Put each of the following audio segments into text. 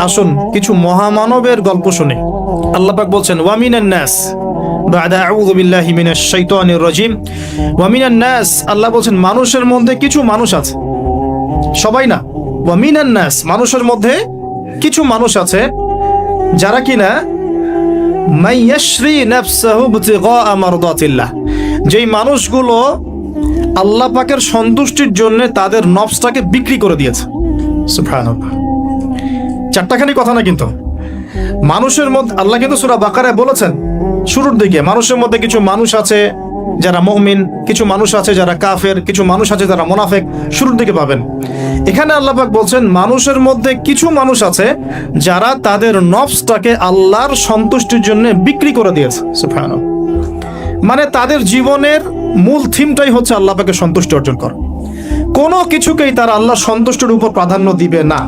আসুন কিছু মহামানবের গল্প শুনি। আল্লাহ পাক বলছেন ওয়ামিনান নাস বা'দা আউযু বিল্লাহি মিনাশ শাইতানির রাজিম। ওয়ামিনান নাস, আল্লাহ বলছেন মানুষের মধ্যে কিছু মানুষ আছে, সবাই না। ওয়ামিনান নাস, মানুষের মধ্যে কিছু মানুষ আছে যারা কিনা মাইয়াশরি নাফসাহু ইবতিগা মারদাতিল্লাহ, যেই মানুষগুলো আল্লাহ পাকের সন্তুষ্টির জন্য তাদের নফসটাকে বিক্রি করে দিয়েছে। সুবহানাল্লাহ, চারটাখানি কথা না কিন্তু। মানুষের মধ্যে আল্লাহ কিন্তু সূরা বাকারায় বলেছেন শুরুর দিকে, মানুষের মধ্যে কিছু মানুষ আছে যারা মুমিন, কিছু মানুষ আছে যারা কাফের, কিছু মানুষ আছে যারা মুনাফিক, শুরুর দিকে পাবেন। এখানে আল্লাহ পাক বলছেন মানুষের মধ্যে কিছু মানুষ আছে যারা তাদের নফসটাকে আল্লাহর সন্তুষ্টির জন্য বিক্রি করে দিয়েছে। সুবহানাল্লাহ, মানে তাদের জীবনের মূল থিমটাই হচ্ছে আল্লাহ পাকের সন্তুষ্টি অর্জন করা। কোনো কিছুকেই তারা আল্লাহর সন্তুষ্টির উপর প্রাধান্য দিবে না।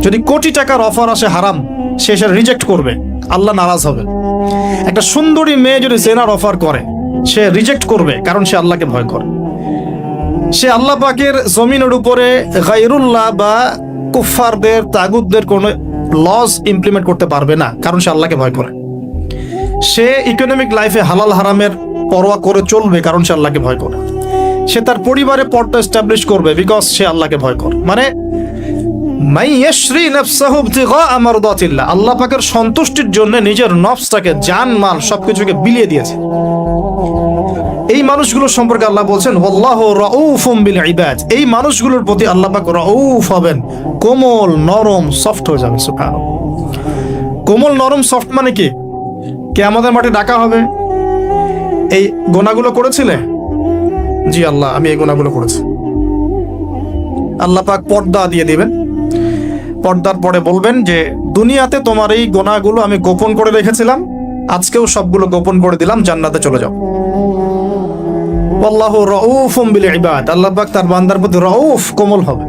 যদি কোটি টাকার অফার আসে হারাম, সে সেটা রিজেক্ট করবে, আল্লাহ নারাজ হবে। একটা সুন্দরী মেয়ে যদি জেনার অফার করে, সে রিজেক্ট করবে, কারণ সে আল্লাহকে ভয় করে। সে আল্লাহ পাকের জমিনের উপরে গায়রুল্লাহ বা কুফফারদের, তাগুতদের কোনো লস ইমপ্লিমেন্ট করতে পারবে না, কারণ সে আল্লাহকে ভয় করে। সে ইকোনমিক লাইফে হালাল হারামের পরোয়া করে চলবে, কারণ সে আল্লাহকে ভয় করে। সে তার পরিবারে পর্দা এস্টাবলিশ করবে, বিকজ সে আল্লাহকে ভয় করে। মানে মাইয়াশরি নাফসাহু ইবতিগা মারদাতিল্লাহ, আল্লাহ পাকের সন্তুষ্টির জন্য নিজের নফসটাকে, জান মাল সবকিছুকে বিলিয়ে দিয়েছে। এই মানুষগুলোর সম্পর্কে আল্লাহ বলছেন ওয়াল্লাহু রাউফুম বিল ইবাদ, এই মানুষগুলোর প্রতি আল্লাহ পাক রাউফ হবেন, কোমল নরম সফট হয়ে যাবে। সুবহানাল্লাহ, কোমল নরম সফট মানে কি? কিয়ামতের মাঠে ডাকা হবে, এই গুনাহগুলো করেছিলে? জি আল্লাহ, আমি এই গুনাহগুলো করেছি। আল্লাহ পাক পর্দা দিয়ে দিবেন, পর্দার পরে বলবেন যে দুনিয়াতে তোমার এই গুনাহগুলো আমি গোপন করে রেখেছিলাম, আজকেও সবগুলো গোপন করে দিলাম, জান্নাতে চলে যাও। আল্লাহু রাউফুম বিল ইবাদ, আল্লাহ পাক তার বান্দার প্রতি রাউফ, কোমল হবে।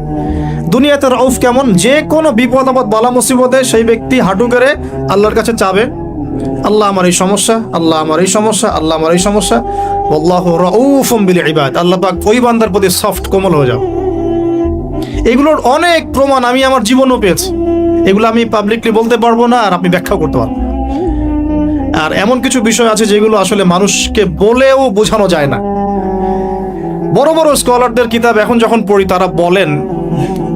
দুনিয়াতে রাউফ কেমন? যে কোনো বিপদ আপদ বালা মুসিবতে সেই ব্যক্তি হাঁটু গেড়ে আল্লাহর কাছে চাবে, আল্লাহ আমার এই সমস্যা, আল্লাহ আমার এই সমস্যা, আল্লাহ আমার এই সমস্যা। আল্লাহু রাউফুম বিল ইবাদ, আল্লাহ পাক ওই বান্দার প্রতি সফট, কোমল হয়ে যাও। এগুলোর অনেক প্রমাণ আমি আমার জীবনও পেয়েছি। এগুলো আমি পাবলিকলি বলতে পারবো না, আর আপনি ব্যাখ্যাও করতে পারবেন। আর এমন কিছু বিষয় আছে যেগুলো আসলে মানুষকে বলেও বোঝানো যায় না। বড় বড় স্কলারদের কিতাব এখন যখন পড়ি, তারা বলেন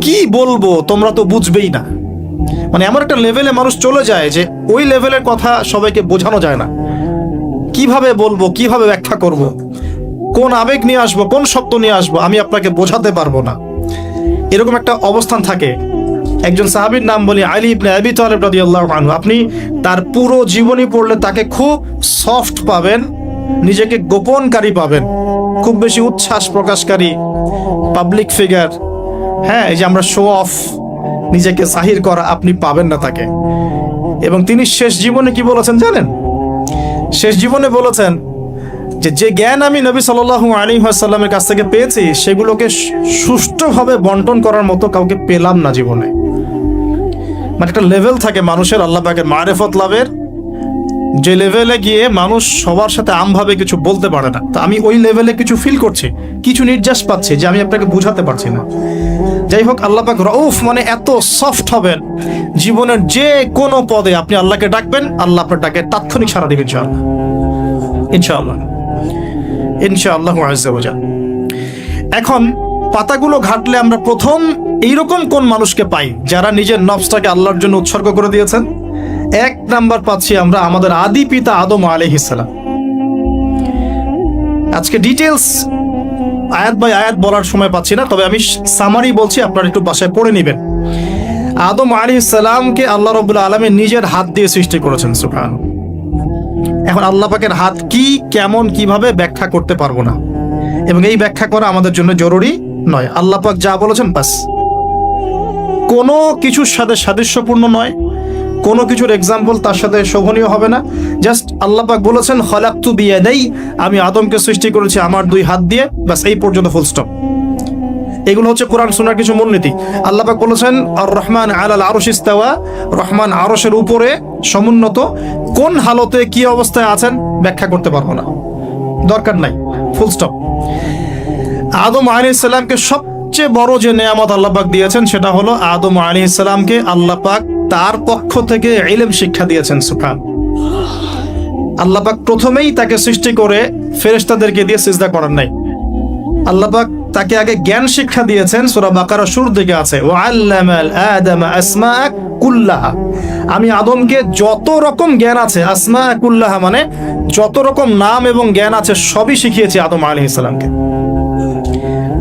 কি বলবো, তোমরা তো বুঝবেই না। মানে এমন একটা লেভেলে মানুষ চলে যায় যে ওই লেভেলের কথা সবাইকে বোঝানো যায় না। কিভাবে বলবো, কিভাবে ব্যাখ্যা করব, কোন আবেগ নিয়ে আসবো, কোন শব্দ নিয়ে আসবো, আমি আপনাকে বোঝাতে পারবো না, এরকম একটা অবস্থান থাকে। একজন সাহাবীর নাম বলি আলী ইবনে আবি তালিব রাদিয়াল্লাহু আনহু। আপনি তার পুরো জীবনী পড়লে তাকে খুব সফট পাবেন, নিজেকে গোপনকারী পাবেন, খুব বেশি উচ্ছ্বাস প্রকাশকারী পাবলিক ফিগার, হ্যাঁ, এই যে আমরা শো অফ, নিজেকে জাহির করা, আপনি পাবেন না তাকে। এবং তিনি শেষ জীবনে কি বলেছেন জানেন? শেষ জীবনে বলেছেন যে যে জ্ঞান আমি নবী সাল্লাল্লাহু আলাইহি ওয়াসাল্লামের কাছ থেকে পেয়েছি, সেগুলোকে সুষ্ঠুভাবে বন্টন করার মতো কাউকে পেলাম না জীবনে। মানে একটা লেভেল থাকে মানুষের আল্লাহ পাকের মারিফত লাভের, যে লেভেলে গিয়ে মানুষ সবার সাথে আমভাবে কিছু বলতে পারে না। তো আমি ওই লেভেলে কিছু ফিল করছি, কিছু নির্যাস পাচ্ছি যে আমি আপনাকে বুঝাতে পারছি না। যাই হোক, আল্লাহ পাক রাউফ মানে এত সফট হবেন, জীবনের যে কোনো পদে আপনি আল্লাহকে ডাকবেন, আল্লাহ আপনার ডাকে তাৎক্ষণিক সাড়া দিবেন ইনশাআল্লাহ, ইনশাআল্লাহ, ইনশাআল্লাহু আযজা ওয়া জাল। এখন পাতাগুলো ঘাটলে আমরা প্রথম এইরকম কোন মানুষকে পাই যারা নিজের নফসটাকে আল্লাহর জন্য উৎসর্গ করে দিয়েছেন? এক নাম্বার পাচ্ছি আমরা আমাদের আদি পিতা আদম আলাইহিস সালাম। আজকে ডিটেলস আয়াত বাই আয়াত বলার সময় পাচ্ছি না, তবে আমি সামারি বলছি, আপনারা একটু বাসায় পড়ে নেবেন। আদম আলাইহিস সালামকে আল্লাহ রাব্বুল আলামিন নিজের হাত দিয়ে সৃষ্টি করেছেন। সুবহানাল্লাহ। এখন আল্লাহ পাকের হাত কি, কেমন, কিভাবে ব্যাখ্যা করতে পারবো না, এবং এই ব্যাখ্যা করা আমাদের জন্য জরুরি নয়। আল্লাহ পাক যা বলেছেন বাস, কোনো কিছুর সাথে সাদৃশ্যপূর্ণ নয়, কোনো কিছুর এক্সাম্পল তার সাথে শোভনীয় হবে না। জাস্ট আল্লাহ পাক বলেছেন খলাকতু বিয়াদাই, আমি আদমকে সৃষ্টি করেছি আমার দুই হাত দিয়ে, বাস এই পর্যন্ত, ফুল স্টপ। এগুলো হচ্ছে কোরআন সুন্নাহর কিছু মূলনীতি। আল্লাহ পাক বলেছেন আর রহমান আলাল আরশ ইস্তাওয়া, রহমান আরশের উপরে সমুন্নত। কোন হালতে কি অবস্থায় আছেন ব্যাখ্যা করতে পারবো না, দরকার নাই, ফুল স্টপ। আদম আলাইহিস সালামকে সব সবচেয়ে বড় যে নেয়ামত আল্লাহ পাক দিয়েছেন সেটা হলো আদম আলাইহিস সালামকে আল্লাহ পাক তার পক্ষ থেকে ইলম শিক্ষা দিয়েছেন। সুবহান। আল্লাহ পাক প্রথমেই তাকে সৃষ্টি করে ফেরেশতাদেরকে দিয়ে সিজদা করার নাই। আল্লাহ পাক তাকে আগে জ্ঞান শিক্ষা দিয়েছেন। সূরা বাকারা শুরুর দিকে আছে, ওয়া আল্লামাল আদামা আসমা কুল্লাহা। আমি আদমকে যত রকম জ্ঞান আছে, আসমা কুল্লাহা মানে যত রকম নাম এবং জ্ঞান আছে সবই শিখিয়েছি আদম আলাইহিস সালামকে।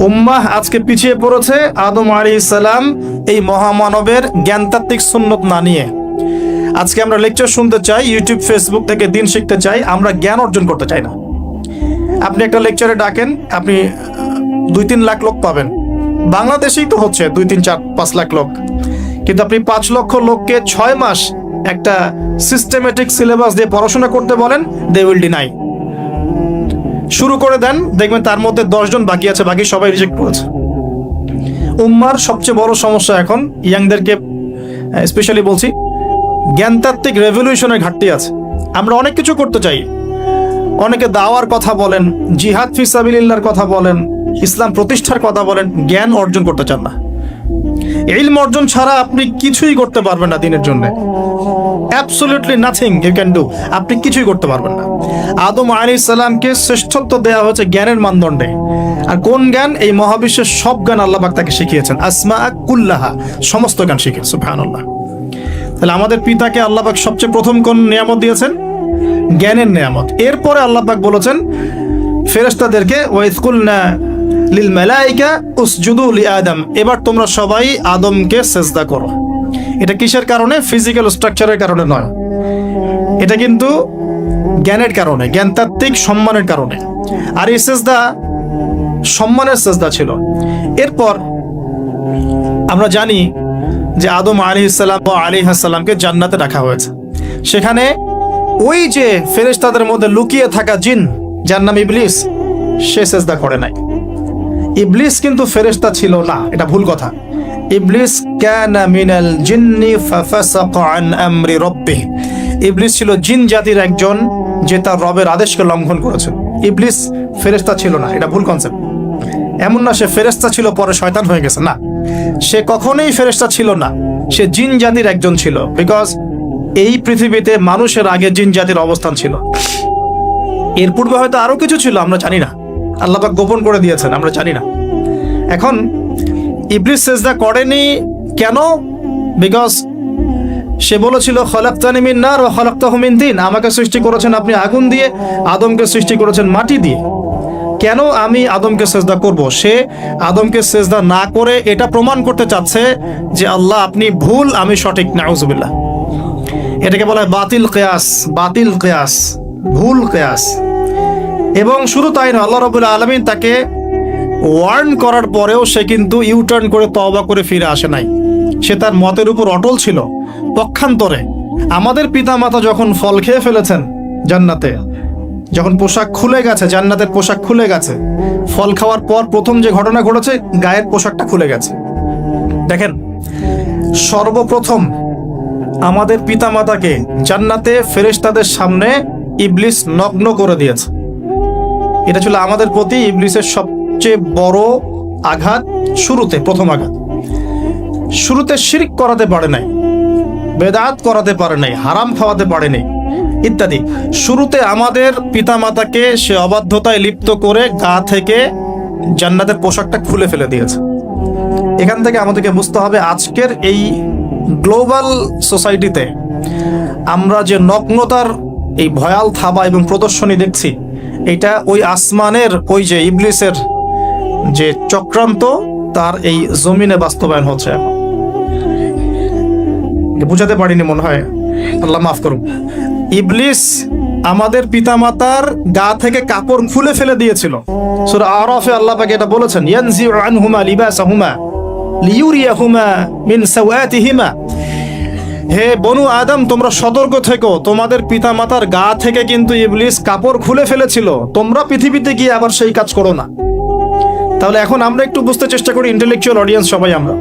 উম্মাহ আজকে পিছিয়ে পড়েছে আদম আলাইহিস সালাম এই মহামানবের জ্ঞানতাত্ত্বিক সুন্নত না নিয়ে। আজকে আমরা লেকচার শুনতে চাই, ইউটিউব ফেসবুক থেকে দিন শিখতে চাই, আমরা জ্ঞান অর্জন করতে চাই না। আপনি একটা লেকচারে ডাকেন, আপনি 2-3 লাখ লোক পাবেন। বাংলাদেশেই তো হচ্ছে 2-3-4-5 লাখ লোক, কিন্তু আপনি 5 লক্ষ লোককে 6 মাস একটা সিস্টেমেটিক সিলেবাস দিয়ে পড়াশোনা করতে বলেন, দে উইল ডিনাই। শুরু করে দেন, দেখবেন তার মধ্যে 10 জন বাকি আছে, বাকি সবাই রিজেক্ট করেছে। উম্মার সবচেয়ে বড় সমস্যা এখন, ইয়াংদেরকে স্পেশালি বলছি, জ্ঞানতাত্ত্বিক রেভলিউশনের ঘাটতি আছে। আমরা অনেক কিছু করতে চাই, অনেকে দাওয়ার কথা বলেন, জিহাদ ফি সাবিলিল্লাহর কথা বলেন, ইসলাম প্রতিষ্ঠার কথা বলেন, জ্ঞান অর্জন করতে চান না। ইলম অর্জন ছাড়া আপনি কিছুই করতে পারবেন না দিনের জন্য। Absolutely nothing you can do. আপনি কিছুই করতে পারবেন না। আদম আলাইহিস সালামকে শ্রেষ্ঠত্ব দেওয়া হয়েছে জ্ঞানের মানদণ্ডে। আর কোন জ্ঞান? এই মহাবিশ্বের সব জ্ঞান আল্লাহ পাক তাকে শিখিয়েছেন। আসমা কুল্লাহা, সমস্ত জ্ঞান শিখিয়েছেন। সুবহানাল্লাহ। তাহলে আমাদের পিতাকে আল্লাহ পাক সবচেয়ে প্রথম কোন নিয়ামত দিয়েছেন? জ্ঞানের নিয়ামত। এরপরে আল্লাহ পাক বলেছেন ফেরেশতাদেরকে, ওয়াইজ কুলনা লিল মালাইকা উসজুদু লি আদম, এবার তোমরা সবাই আদমকে সিজদা করো। এটা কিসের কারণে? ফিজিক্যাল স্ট্রাকচারের কারণে নয়, এটা কিন্তু জ্ঞানের কারণে, জ্ঞানতাত্ত্বিক সম্মানের কারণে। আর এই সিজদা সম্মানের সিজদা ছিল। এরপর আমরা জানি যে আদম আলাইহিস সালাম ও আলাইহিস সালামকে জান্নাতে রাখা হয়েছে। সেখানে ওই যে ফেরেশতাদের মধ্যে লুকিয়ে থাকা জিন, যার নাম ইবলিস, সে সিজদা করে নাই। ইবলিস কিন্তু ফেরেশতা ছিল না, এটা ভুল কথা। ইবলিস কানা মিনাল জিন্নি ফাফাসাকা আন আমরি রাব্বিহি, ইবলিস ছিল জিন জাতির একজন যে তার রবের আদেশকে লঙ্ঘন করেছে। ইবলিস ফেরেশতা ছিল না, এটা ভুল কনসেপ্ট। এমন না সে ফেরেশতা ছিল পরে শয়তান হয়ে গেছে, না, সে কখনোই ফেরেশতা ছিল না, সে জিন জাতির একজন ছিল। বিকজ এই পৃথিবীতে মানুষের আগে জিন জাতির অবস্থান ছিল। এর পূর্বে হয়তো আরো কিছু ছিল, আমরা জানি না, আল্লাহ পাক গোপন করে দিয়েছেন, আমরা জানি না। এখন ইবলিস সিজদা করেনি কেন? বিকজ সে বলেছিল খলাকতানি মিন নার ওয়া খলাকতাহু মিন তিন, আমাকে সৃষ্টি করেছেন আপনি আগুন দিয়ে, আদমকে সৃষ্টি করেছেন মাটি দিয়ে, কেন আমি আদমকে সিজদা করব? সে আদমকে সিজদা না করে এটা প্রমাণ করতে চাচ্ছে যে আল্লাহ আপনি ভুল, আমি সঠিক। নাউজুবিল্লাহ। এটাকে বলা হয় বাতিল কিয়াস, বাতিল কিয়াস, ভুল কিয়াস। এবং শুধু তাই নয়, আল্লাহ রাব্বুল আলামিন তাকে ওয়ার্ন করার পরেও সে কিন্তু ইউটার্ন করে তওবা করে ফিরে আসে নাই। সে তার মতের উপর অটল ছিল। পক্ষান্তরে আমাদের পিতামাতা যখন ফল খেয়ে ফেলেছেন জান্নাতে, যখন পোশাক খুলে গেছে, জান্নাতের পোশাক খুলে গেছে, ফল খাওয়ার পর প্রথম যে ঘটনা ঘটেছে, গায়ের পোশাকটা খুলে গেছে। দেখেন, সর্বপ্রথম আমাদের পিতামাতাকে জান্নাতে ফেরেশতাদের সামনে ইবলিস নগ্ন করে দিয়েছে। এটা ছিল আমাদের প্রতি ইবলিসের সবচেয়ে বড় আঘাত। শুরুতে, প্রথম আঘাত। শুরুতে শিরক করাতে পারে নাই, বেদাত করাতে পারে নাই, হারাম খাওয়াতে পারে নাই ইত্যাদি। শুরুতে আমাদের পিতামাতাকে সে অবাধ্যতায় লিপ্ত করে গা থেকে জান্নাতের পোশাকটা খুলে ফেলে দিয়েছে। এখান থেকে আমাদেরকে বুঝতে হবে আজকের এই গ্লোবাল সোসাইটিতে আমরা যে নগ্নতার এই ভয়াল থাবা এবং প্রদর্শনী দেখছি, এটা ওই আসমানের ওই যে ইবলিসের যে চক্রান্ত, তার এই জমিনে বাস্তবায়ন হচ্ছে। এখন বুঝাতে পারিনি মনে হয়, আল্লাহ মাফ করুন। ইবলিস আমাদের পিতামাতার গা থেকে কাপড় খুলে ফেলে দিয়েছিল। সূরা আরাফে আল্লাহ পাক এটা বলেছেন, ইয়ানজিউ আনহুমা লিবাসাহুমা লিয়ুরিয়াহুমা মিন সাওয়াতিহিমা। হে বনু আদম, তোমরা সতর্ক থেকো, তোমাদের পিতামাতার গা থেকে কিন্তু ইবলিস কাপড় খুলে ফেলেছিল, তোমরা পৃথিবীতে গিয়ে আবার সেই কাজ করো না। তাহলে এখন আমরা একটু বুঝতে চেষ্টা করি, ইন্টেলেকচুয়াল অডিয়েন্স সবাই আমরা,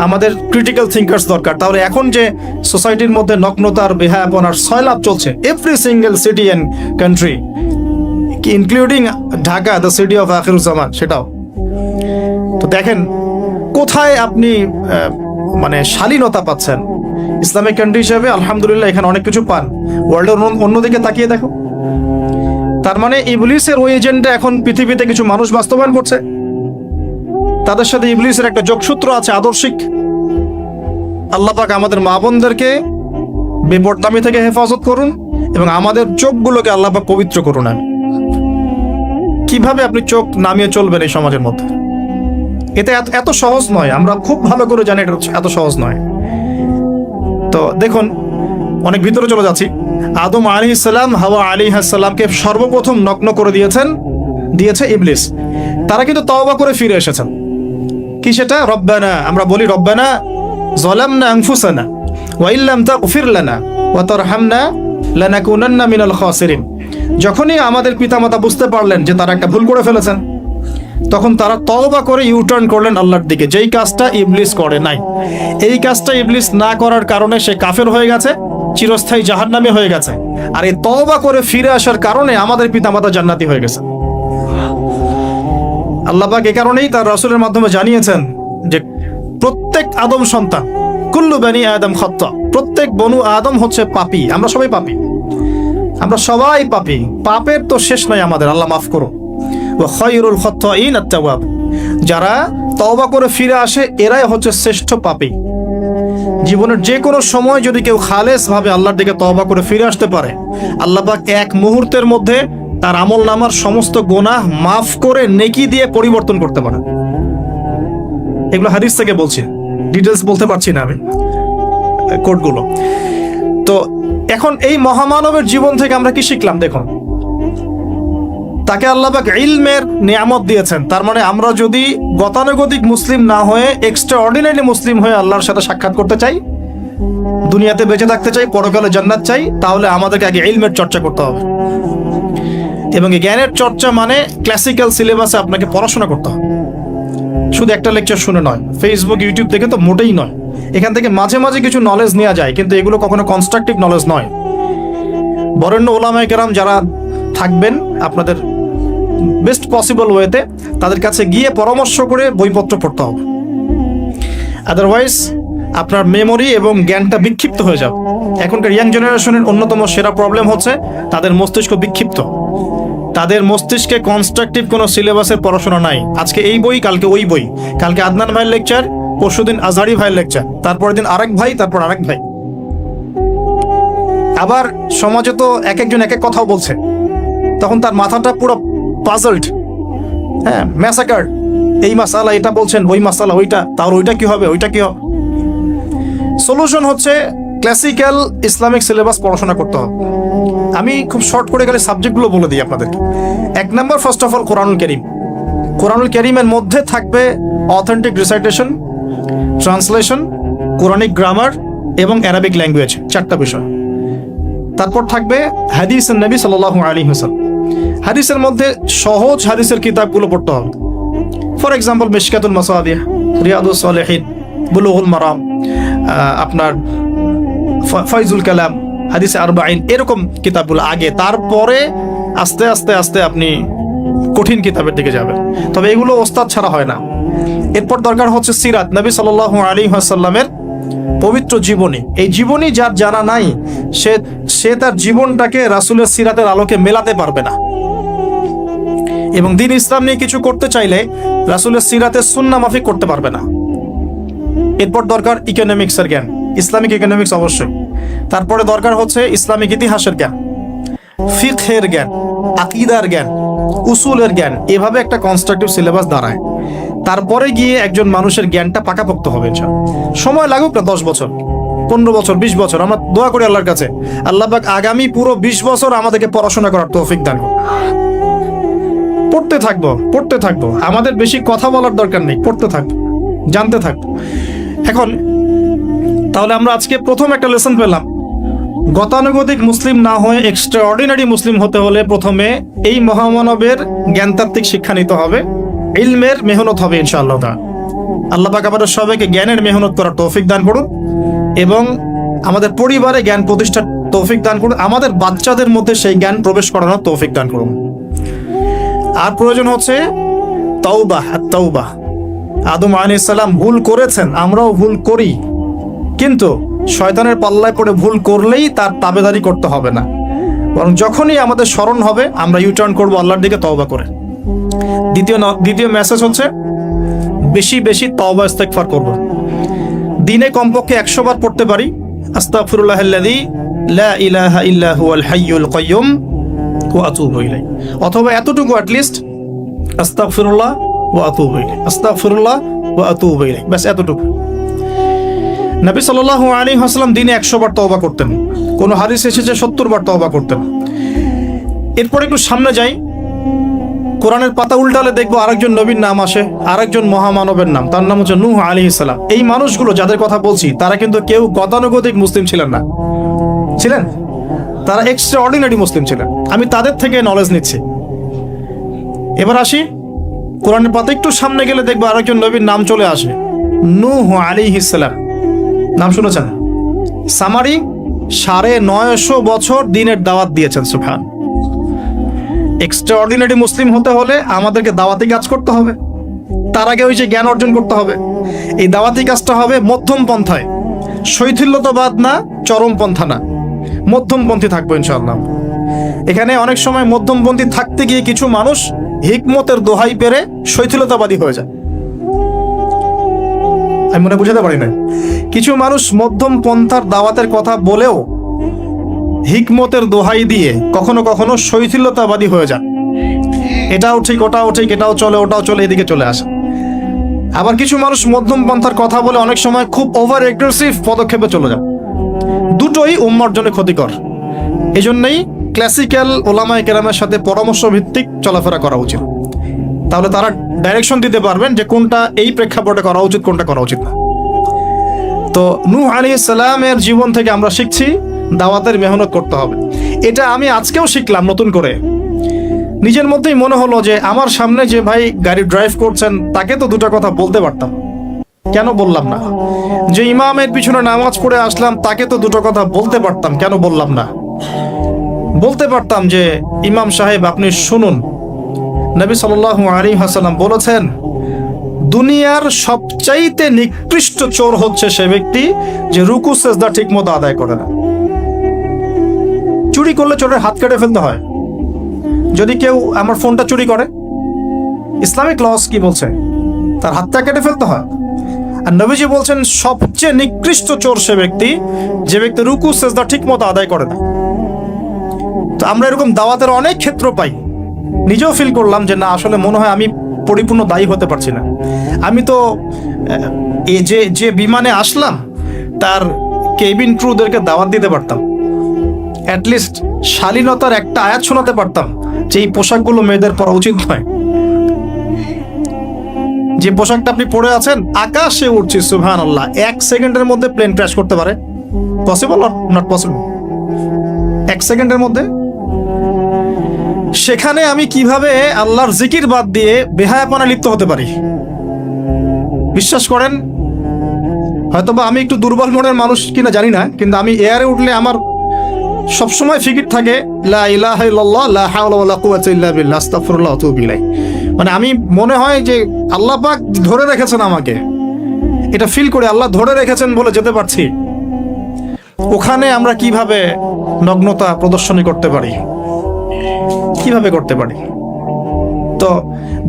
আমাদের ক্রিটিক্যাল থিঙ্কার্স দরকার। তাহলে এখন যে সোসাইটির মধ্যে নগ্নতার, বেহায়াপনার সয়লাভ চলছে, every single city and country, including Dhaka, the city of Akhiruzzaman, সেটাও তো দেখেন কোথায় আপনি মানে শালীনতা পাচ্ছেন? ইসলামিক কান্ট্রি হিসেবে আলহামদুলিল্লাহ এখানে অনেক কিছু পান। ওয়ার্ল্ডের অন্যদিকে তাকিয়ে দেখো। তার মানে ইবলিসের ওই এজেন্ডা এখন পৃথিবীতে কিছু মানুষ বাস্তবায়ন করছে। তাদের সাথে ইবলিসের একটা যোগসূত্র আছে আদর্শিক। আল্লাহ পাক আমাদের মা বোনদেরকে বেপরদামি থেকে হেফাজত করুন এবং আমাদের চোখগুলোকে আল্লাহ পাক পবিত্র করুন। কিভাবে আপনি চোখ নামিয়ে চলবেন এই সমাজের মধ্যে? এটা এত সহজ নয়, আমরা খুব ভালো করে জানি এটা এত সহজ নয়। তো দেখুন, অনেক ভিতরে চলে যাচ্ছি। আদম আলাইহিস সালাম হাওয়া আলাইহিস সালামকে সর্বপ্রথম নগ্ন করে দিয়েছে ইবলিস। তারা কিন্তু তওবা করে ফিরে এসেছেন। কি সেটা? রব্বানা, আমরা বলি রব্বানা যালামনা আনফুসানা ওয়া ইল্লাম তাগফির লানা ওয়া তারহামনা লানাকুনান্না মিনাল খাসিরিন। যখনই আমাদের পিতামাতা বুঝতে পারলেন যে তারা একটা ভুল করে ফেলেছেন, তখন তারা তওবা করে ইউটার্ন করলেন আল্লাহর দিকে, যেই কাজটা ইবলিস করে নাই। এই কাজটা ইবলিস না করার কারণে সে কাফের হয়ে গেছে, চিরস্থায়ী জাহান্নামী হয়ে গেছে। আর এই তওবা করে ফিরে আসার কারণে আমাদের পিতামাতা জান্নাতি হয়ে গেছে। আল্লাহ পাক এই কারণেই তার রাসূলের মাধ্যমে জানিয়েছেন যে প্রত্যেক আদম সন্তান, কুল্লু বানি আদম খাত্তা, প্রত্যেক বনু আদম হচ্ছে পাপী। আমরা সবাই পাপী, আমরা সবাই পাপী। পাপের তো শেষ নাই আমাদের, আল্লাহ মাফ করো। ওয়া খায়রুল খাত্তাইন আত-তাওয়াব, যারা তওবা করে ফিরে আসে এরাই হচ্ছে শ্রেষ্ঠ পাপী। জীবনের যে কোনো সময় যদি কেউ খালেস ভাবে আল্লাহর দিকে তওবা করে ফিরে আসতে পারে, আল্লাহ পাক এক মুহূর্তের মধ্যে তার আমলনামার সমস্ত গুনাহ মাফ করে নেকি দিয়ে পরিবর্তন করতে পারে। এগুলো হাদিস থেকে বলছি, ডিটেলস বলতে পারছি না আমি, কোডগুলো। তো এখন এই মহামানবের জীবন থেকে আমরা কি শিখলাম? দেখুন, তাকে আল্লাহ পাক ইলমের নিয়ামত দিয়েছেন। তার মানে আমরা যদি গতানুগতিক মুসলিম না হয়ে এক্সট্রা অর্ডিনারি মুসলিম হয়ে আল্লাহর সাথে সাক্ষাৎ করতে চাই, দুনিয়াতে বেঁচে থাকতে চাই, পরকালে জান্নাত চাই, তাহলে আমাদেরকে আগে ইলমের চর্চা করতে হবে। এবং এই জ্ঞানের চর্চা মানে ক্লাসিক্যাল সিলেবাসে আপনাকে পড়াশোনা করতে হবে। শুধু একটা লেকচার শুনে নয়, ফেসবুক ইউটিউব থেকে তো মোটেই নয়। এখান থেকে মাঝে মাঝে কিছু নলেজ নেওয়া যায়, কিন্তু এগুলো কখনো কনস্ট্রাকটিভ নলেজ নয়। বরেণ্য ওলামায়ে কেরাম যারা থাকবেন আপনাদের বেস্ট পসিবল ওয়েতে, তাদের কাছে গিয়ে পরামর্শ করে বইপত্র পড়তে হবে। আদারওয়াইজ আপনার মেমোরি এবং জ্ঞানটা বিক্ষিপ্ত হয়ে যাবে। এখনকার ইয়াং জেনারেশনের অন্যতম সেরা প্রবলেম হচ্ছে তাদের মস্তিষ্ক বিক্ষিপ্ত। তাদের মস্তিষ্কে কনস্ট্রাকটিভ কোনো সিলেবাসের পড়াশোনা নাই। আজকে এই বই, কালকে ওই বই, কালকে আদনান ভাইয়ের লেকচার, পরশুদিন আজহারি ভাইয়ের লেকচার, তারপরের দিন আরেক ভাই, তারপর আরেক ভাই। আবার সমাজে তো এক একজন এক এক কথাও বলছে, তখন তার মাথাটা পুরো পাজলড, হ্যাঁ, ম্যাসাকার। এই মাসালা এটা বলছেন, ওই মাসালা ওইটা, তাহলে ওইটা কি হবে, ওইটা কি হবে? সলিউশন হচ্ছে ক্লাসিক্যাল ইসলামিক সিলেবাস পড়াশোনা করতে হবে। আমি খুব শর্ট করে গেলে সাবজেক্টগুলো বলে দিই আপনাদেরকে। 1 নম্বর, ফার্স্ট অফ অল কোরআনুল কারীম। কোরআনুল কারীমের মধ্যে থাকবে authentic recitation, translation, Quranic grammar এবং অ্যারাবিক ল্যাঙ্গুয়েজ, 4টা বিষয়। তারপর থাকবে হাদিস নবী সাল্লাল্লাহু আলাইহি ওয়াসাল্লাম। হাদিসের মধ্যে সহজ হাদিসের কিতাবগুলো পড়তে হবে। ফর এক্সাম্পল মিশকাতুল মাসাবিহ, রিয়াদুস সালিহিন, বুলুগুল মারাম, আপনার ফাইজুল কালাম, হাদিসে আরবাইন, এরকম কিতাবগুলো আগে। তারপরে আস্তে আস্তে আস্তে আপনি কঠিন কিতাবের দিকে যাবেন। তবে এগুলো ওস্তাদ ছাড়া হয় না। এরপর দরকার হচ্ছে সিরাত, নবী সাল্লাল্লাহু আলাইহি ওয়াসাল্লামের পবিত্র জীবনী। এই জীবনী যার জানা নাই, সে তার জীবনটাকে রাসূলের সিরাতের আলোকে মেলাতে পারবে না। এবং দ্বীন ইসলাম নিয়ে কিছু করতে চাইলে রাসূলের সিরাতের সুন্নাহ মাফিক করতে পারবে না। এরপর দরকার ইকোনমিক্সের জ্ঞান, ইসলামিক ইকোনমিক্স অবশ্যই। তারপরে দরকার হচ্ছে ইসলামিক ইতিহাসের জ্ঞান, ফিকহের জ্ঞান, আকীদার জ্ঞান, উসুলের জ্ঞান। এভাবে একটা কনস্ট্রাকটিভ সিলেবাস দাঁড়ায়। তারপরে গিয়ে একজন মানুষের জ্ঞানটা পাকাপোক্ত হবে। সময় লাগুক না, 10 বছর, 15 বছর, 20 বছর। আমরা দোয়া করি আল্লাহর কাছে, আল্লাহ পাক আগামী পুরো 20 বছর আমাদেরকে পড়াশোনা করার তৌফিক দান করুন। পড়তে থাকবো। আমাদের বেশি কথা বলার দরকার নেই, পড়তে থাকবো, জানতে থাকবো। এখন তাহলে আমরা আজকে প্রথম একটা লেসন পেলাম, গতানুগতিক মুসলিম না হয়ে এক্সট্রা অর্ডিনারি মুসলিম হতে হলে প্রথমে এই মহামানবের জ্ঞানতাত্ত্বিক শিক্ষা নিতে হবে, ইলমের মেহনত হবে ইনশাআল্লাহ। আল্লাহ পাক আমাদের সবাইকে জ্ঞানের মেহনত করার তৌফিক দান করুন এবং আমাদের পরিবারে জ্ঞান প্রতিষ্ঠার তৌফিক দান করুন। আমাদের বাচ্চাদের মধ্যে সেই জ্ঞান প্রবেশ করানোর তৌফিক দান করুন। আর প্রয়োজন হচ্ছে তাওবাহ, আদম আলাইহিস সালাম ভুল করেছেন, আমরাও ভুল করি, কিন্তু শয়তানের পাল্লায় পড়ে ভুল করলেই তার তাবেদারি করতে হবে না, বরং যখনই আমাদের স্মরণ হবে আমরা ইউটার্ন করব আল্লাহর দিকে তওবা করে। দ্বিতীয় মেসেজ হচ্ছে বেশি বেশি তওবা ইস্তেগফার করব। দিনে কমপক্ষে 100 বার পড়তে পারি আস্তাগফিরুল্লাহাল্লাযী লা ইলাহা ইল্লা হুয়াল হাইয়ুল কাইয়্যুম ওয়া আতুবু ইলাইহি, অথবা এতটুকু অ্যাটলিস্ট আস্তাগফিরুল্লাহ ওয়া আতুবু ইলাইহি, আস্তাগফিরুল্লাহ ওয়া আতুবু ইলাইহি, বাস এতটুকু। নবী সাল্লাল্লাহু আলাইহি ওয়াসাল্লাম দিনে 100 বার তওবা করতেন, কোন হাদিস এসেছে 70 বার তওবা করতেন। এরপর একটু সামনে যাই, কোরআনের পাতা উল্টালে দেখবো আরেকজন নবীর নাম আসে, আরেকজন মহামানবের নাম, তার নাম হচ্ছে নূহ আলাইহিস সালাম। এই মানুষগুলো যাদের কথা বলছি তারা কিন্তু কেউ গতানুগতিক মুসলিম ছিলেন না, ছিলেন তারা এক্সট্রা অর্ডিনারি মুসলিম ছিলেন। আমি তাদের থেকে নলেজ নিচ্ছি। এবার আসি কোরআনের পাতা একটু সামনে গেলে দেখবো আরেকজন নবীর নাম চলে আসে, নূহ আলাইহিস সালাম। নাম শুনেছেন? সামারি 950 বছর দিনের দাওয়াত দিয়েছেন। সুবহান। এক্সট্রা অর্ডিনারি মুসলিম হতে হলে আমাদেরকে দাওয়াতি কাজ করতে হবে, তার আগে ওই যে জ্ঞান অর্জন করতে হবে। এই দাওয়াতি কাজটা হবে মধ্যম পন্থায়, শৈথিল্যতাবাদ না, চরমপন্থা না, মধ্যমপন্থী থাকবো ইনশাআল্লাহ। এখানে অনেক সময় মধ্যমপন্থী থাকতে গিয়ে কিছু মানুষ হিকমতের দোহাই পেরে শৈথিলতাবাদী হয়ে যায়। আমি মনে বুঝাতে পারি না, কিছু মানুষ মধ্যম পন্থার দাওয়াতের কথা বলেও হিকমতের দোহাই দিয়ে কখনো কখনো শৈথিলতাবাদী হয়ে যান। এটাও ঠিক, ওটাও ঠিক, এটাও চলে, ওটাও চলে, এদিকে চলে আসে। আবার কিছু মানুষ মধ্যম পন্থার কথা বলে অনেক সময় খুব ওভার এগ্রেসিভ পদক্ষেপে চলে যান। দুটোই উম্মার জন্য ক্ষতিকর। এজন্যই ক্লাসিক্যাল ওলামায়ে কেরামের সাথে পরামর্শ ভিত্তিক চলাফেরা করা উচিত, তাহলে তারা ডাইরেকশন দিতে পারবেন যে কোনটা এই প্রেক্ষাপটে করা উচিত, কোনটা করা উচিত না। তো নূহ আলাইহিস সালামের জীবন থেকে আমরা শিখছি দাওয়াতের মেহনত করতে হবে। এটা আমি আজকেও শিখলাম নতুন করে। নিজের মধ্যেই মনে হলো যে আমার সামনে যে ভাই গাড়ি ড্রাইভ করছেন তাকে তো দুটো কথা বলতে পারতাম, কেন বললাম না? যে ইমামের পিছনে নামাজ পড়ে আসলাম তাকে তো দুটো কথা বলতে পারতাম, কেন বললাম না? বলতে পারতাম যে ইমাম সাহেব আপনি শুনুন, নবী সাল্লাল্লাহু আলাইহি ওয়াসাল্লাম বলেছেন দুনিয়ার সবচাইতে নিকৃষ্ট চোর হচ্ছে সে ব্যক্তি যে রুকু সেজদা ঠিকমতো আদায় করে না। চুরি করলে চোরের হাত কেটে ফেলতে হয়। যদি কেউ আমার ফোনটা চুরি করে, ইসলামিক লস কি বলছে? তার হাতটা কেটে ফেলতে হয়। আর নবীজি বলছেন সবচেয়ে নিকৃষ্ট চোর সে ব্যক্তি যে ব্যক্তি রুকু সেজদা ঠিকমতো আদায় করে না। তো আমরা এরকম দাওয়াতের অনেক ক্ষেত্র পাই। নিজেও ফিল করলাম যে না, আসলে মনে হয় আমি পরিপূর্ণ দায়ী হতে পারছি না। আমি তো যে বিমানে আসলাম তার কেবিন ক্রুদেরকে দাওয়াত দিতে পারতাম, অ্যাটলিস্ট শালীনতার একটা আয়াত শোনাতে পারতাম যে এই পোশাকগুলো মেয়েদের পরা উচিত নয়। যে পোশাকটা আপনি পরে আছেন, আকাশে উঠছে, সুবহানাল্লাহ, 1 সেকেন্ডের মধ্যে প্লেন ক্র্যাশ করতে পারে। Possible or not possible? 1 সেকেন্ডের মধ্যে। সেখানে আমি কিভাবে আল্লাহর জিকির বাদ দিয়ে বেহায়াপনা লিপ্ত হতে পারি? বিশ্বাস করেন, হয়তোবা আমি একটু দুর্বল মনের মানুষ কিনা জানি না, কিন্তু আমি এয়ারে উঠলে আমার সবসময় ফিকির থাকে লা ইলাহা ইল্লাল্লাহ লা হাওলা ওয়ালা কুওয়াতা ইল্লা বিল্লাহ আস্তাগফিরুল্লাহ ওয়া আতুবু ইলাইহি। মানে আমি মনে হয় যে আল্লাহ পাক ধরে রেখেছেন আমাকে, এটা ফিল করে আল্লাহ ধরে রেখেছেন বলে যেতে পারছি। ওখানে আমরা কিভাবে নগ্নতা প্রদর্শনী করতে পারি, কিভাবে করতে পারি? তো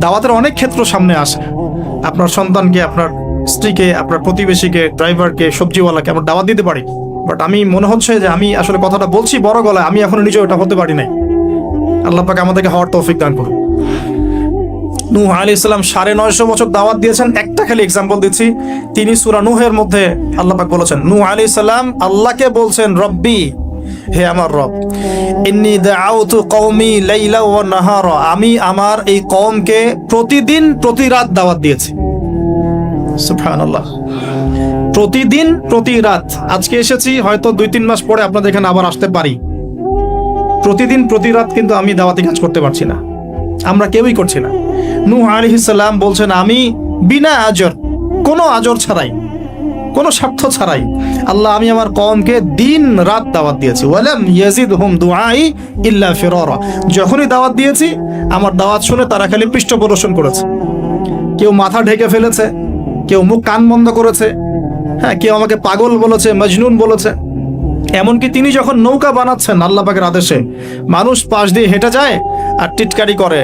দাওয়াতের অনেক ক্ষেত্র সামনে আসে। আপনার সন্তানকে, আপনার স্ত্রীকে, আপনার প্রতিবেশীকে, ড্রাইভারকে, সবজিওয়ালাকে আমরা দাওয়াত দিতে পারি। বাট আমি মনে হচ্ছে যে আমি আসলে কথাটা বলছি বড় গলায়, আমি এখনো নিজে ওটা হতে পারি নাই। আল্লাহ পাক আমাদেরকে হওয়ার তৌফিক দান করুন। নূহ আলাইহিস সালাম 950 বছর দাওয়াত দিয়েছেন। একটা খালি এক্সাম্পল দিচ্ছি, তিনি সূরা নূহের মধ্যে আল্লাহ পাক বলেছেন, নূহ আলাইহিস সালাম আল্লাহকে বলছেন, রব্বি, হে আমার রব, ইন্নী দাআউতু কওমি লাইলা ওয়া নাহারা, আমি আমার এই কওমকে প্রতিদিন প্রতি রাত দাওয়াত দিয়েছি। সুবহানাল্লাহ, প্রতিদিন প্রতি রাত। আজকে এসেছি, হয়তো 2-3 মাস পরে আপনাদের এখানে আবার আসতে পারি। প্রতিদিন প্রতি রাত কিন্তু আমি দাওয়াতি কাজ করতে পারছি না, আমরা কেউই করছি না। নূহ আলাইহিস সালাম বলছেন আমি বিনা আজর, কোনো আজর ছাড়াই, কোনো স্বার্থ ছাড়াই, আল্লাহ আমি আমার কওমকে দিন রাত দাওয়াত দিয়েছি। ওয়ালাম ইয়াজিদহুম দুআই ইল্লা ফিরারা, যখনই দাওয়াত দিয়েছি আমার দাওয়াত শুনে তারা খালি পৃষ্ঠ প্রদর্শন করেছে। কেউ মাথা ঢেকে ফেলেছে, কেউ মুখ কান বন্ধ করেছে, হ্যাঁ, কেউ আমাকে পাগল বলেছে, মজনুন বলেছে। এমনকি তিনি যখন নৌকা বানাচ্ছেন আল্লাহ পাকের আদেশে, মানুষ পাশ দিয়ে হেঁটে যায় আর টিটকারি করে,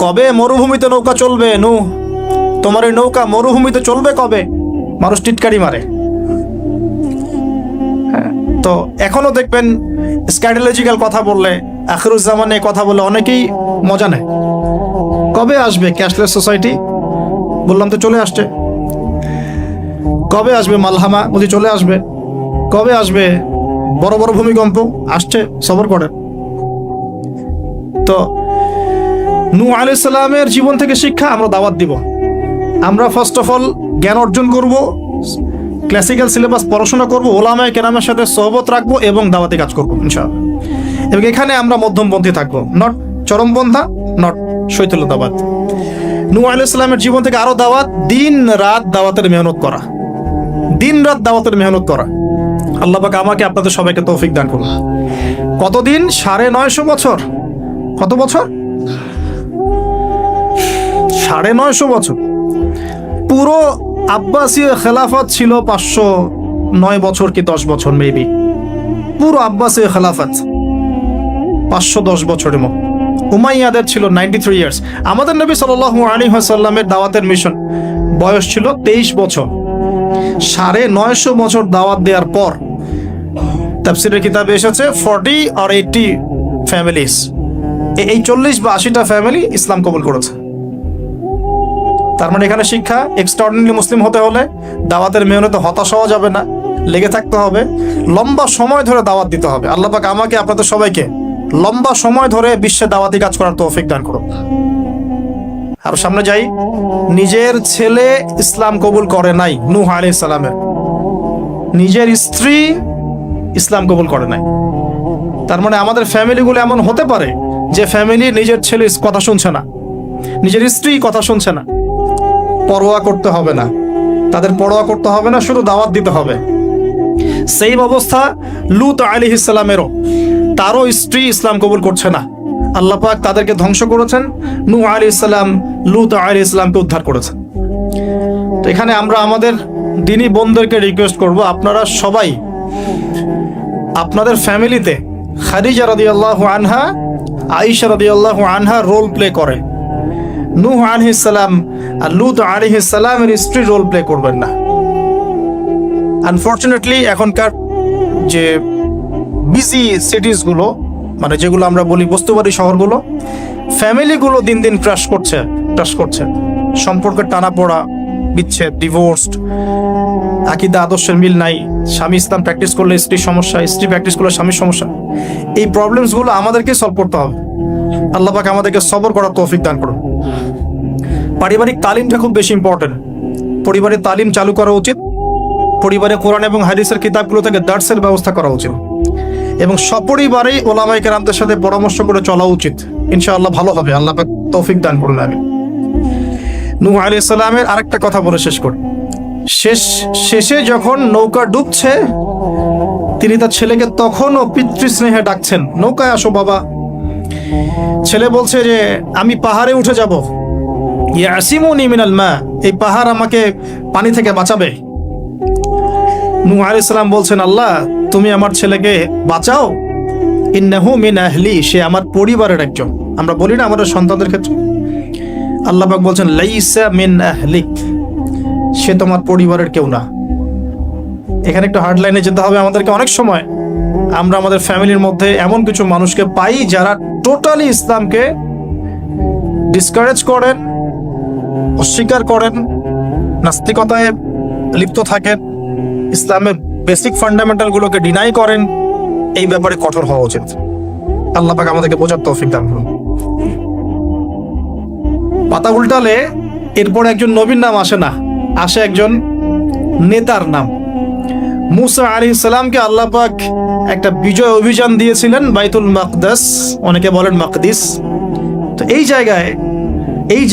কবে মরুভূমিতে নৌকা চলবে নূহ, তোমার এই নৌকা মরুভূমিতে চলবে কবে? মানুষ টিটকারি মারে। হ্যাঁ, তো এখনো দেখবেন স্ক্যাটোলজিক্যাল কথা বললে, আখিরুজ্জামানে কথা বললে অনেকেই মজা নেয়। কবে আসবে ক্যাশলেস সোসাইটি? বললাম তো চলে আসছে। কবে আসবে মালহামা? বলছি চলে আসবে। কবে আসবে বড় বড় ভূমিকম্প? আসছে, সবর করেন। তো নূহ আলাইহিস সালামের জীবন থেকে শিক্ষা আমরা দাওয়াত দিব। আমরা ফার্স্ট অফ অল জ্ঞান অর্জন করব, ক্লাসিক্যাল সিলেবাস পড়াশোনা করব, ওলামায়ে কেরামের সাথে সোহবত রাখবো এবং দাওয়াতি কাজ করবো ইনশাআল্লাহ। এবং এখানে আমরা মধ্যমপন্থী থাকবো, নট চরমপন্থা, নট শৈথিল্যতাবাদ। নূহ আলাইহিস সালামের জীবন থেকে আরো দাওয়াত, দিন রাত দাওয়াতের মেহনত করা, দিন রাত দাওয়াতের মেহনত করা। আল্লাহ পাক আমাকে আপনাদের সবাইকে তৌফিক দান করুন। কতদিন? 950 বছর। কত বছর? 950 বছর। পুরো আব্বাসীয় খেলাফত ছিল 509 বছর কি 10 বছর মেবি। পুরো আব্বাসীয় খেলাফত 510 বছরের মতো। উমাইয়াদের ছিল 93 ইয়ার্স। আমাদের নবী সাল্লাল্লাহু আলাইহি ওয়াসাল্লামের দাওয়াতের মিশন বয়স ছিল 23 বছর। 950 বছর দাওয়াত দেওয়ার পর তাফসীরের কিতাবে এসেছে 40 or 80 ফ্যামিলিজ, এই 40 বা 80টা ফ্যামিলি ইসলাম কবুল করেছে। তার মানে এখানে শিক্ষা, এক্সট্রাঅর্ডিনারি মুসলিম হতে হলে দাওয়াতের মেহনতে হতাশ হওয়া যাবে না, লেগে থাকতে হবে, লম্বা সময় ধরে দাওয়াত দিতে হবে। আল্লাহ পাক আমাকে আপনাদের সবাইকে লম্বা সময় ধরে বিশ্বে দাওয়াতি কাজ করার তৌফিক দান করুন। আর সামনে যাই। নিজের ছেলে ইসলাম কবুল করে নাই নূহ আলাইহিস সালামের, নিজের স্ত্রী ইসলাম কবুল করে নাই। তার মানে আমাদের ফ্যামিলিগুলো এমন হতে পারে যে ফ্যামিলি নিজের ছেলে কথা শুনছে না, নিজের স্ত্রী কথা শুনছে না। পরোয়া করতে হবে না, তাদের পরোয়া করতে হবে না, শুধু দাওয়াত দিতে হবে। সেই অবস্থা লূত আলাইহিস সালামেরও, তারও স্ত্রী ইসলাম কবুল করছে না। আল্লাহ পাক তাদেরকে ধ্বংস করেছেন, নূহ আলাইহিস সালাম লূত আলাইহিস সালামকে উদ্ধার করেছেন। তো এখানে আমরা আমাদের দিনী বোনদেরকে রিকোয়েস্ট করব, আপনারা সবাই আপনাদের ফ্যামিলিতে খাদিজা রাদিয়াল্লাহু আনহা, আয়েশা রাদিয়াল্লাহু আনহা রোল প্লে করে। নূহ আলাইহিস সালাম আর লূত আলাইহিস সালামের স্ত্রী রোল প্লে করবেন না। আনফরচুনেটলি এখনকার যে বিজি সিটিজগুলো, মানে যেগুলো আমরা বলি বস্তুবাদী শহরগুলো, ফ্যামিলিগুলো দিন দিন ক্রাশ করছে। সম্পর্কের টানাপোড়া, বিচ্ছেদ, ডিভোর্সড, আকীদা আদর্শের মিল নাই। স্বামী ইসলাম প্র্যাকটিস করলে স্ত্রীর সমস্যা, স্ত্রী প্র্যাকটিস করলে স্বামীর সমস্যা। এই প্রবলেমসগুলো আমাদেরকে সলভ করতে হবে। আল্লাহ পাক আমাদেরকে সবর করার তৌফিক দান করুন। পারিবারিক তালিমটা খুব বেশি ইম্পর্টেন্ট। পরিবারের তালিম চালু করা উচিত। পরিবারে কোরআন এবং হাদিসের কিতাবগুলো থেকে দার্সের ব্যবস্থা করা উচিত এবং সপরিবারেই ওলামায়ে কেরামদের সাথে পরামর্শ করে চলা উচিত। ইনশাআল্লাহ ভালো হবে। আল্লাহ পাক তৌফিক দান করুন। আমিন। নূহ আলাইহিস সালামের আরেকটা কথা বলে শেষ করি। শেষে যখন নৌকা ডুবছে, তিনি তার ছেলেকে তখনও পিতৃস্নেহে ডাকছেন, নৌকায় আসো বাবা। ছেলে বলছে যে আমি পাহাড়ে উঠে যাব, ইয়াসিমুনি মিনাল মা, এই পাহাড় আমাকে পানি থেকে বাঁচাবে। নূহ আলাইহিস সালাম বলছেন, আল্লাহ তুমি আমার ছেলেকে বাঁচাও, ইন্নাহু মিন আহলি, সে আমার পরিবারের একজন। আমরা বলি না আমাদের সন্তানদের ক্ষেত্রে, আল্লাহ পাক বলছেন লাইসা মিন আহলিক, সে তোমার পরিবারের কেউ না। এখানে একটু হার্ড লাইনে যেতে হবে আমাদেরকে। অনেক সময় আমরা আমাদের ফ্যামিলির মধ্যে এমন কিছু মানুষকে পাই যারা টোটালি ইসলামকে ডিসকারেজ করেন, অস্বীকার করেন, নাস্তিকতায় লিপ্ত থাকেন, ইসলামের বেসিক ফান্ডামেন্টাল গুলোকে ডিনাই করেন। এই ব্যাপারে কঠোর হওয়া উচিত। আল্লাহ পাক আমাদেরকে বোঝার তৌফিক দান করুন। পাতা উল্টালে এরপর একজন নবীর নাম আসে না, আসে একজন নেতার নাম। মুসা আলাইহিস সালামকে আল্লাহ পাক একটা বিজয় অভিযান দিয়েছিলেন বাইতুল মাকদাস, অনেকে বলেন মাকদিস। তো এই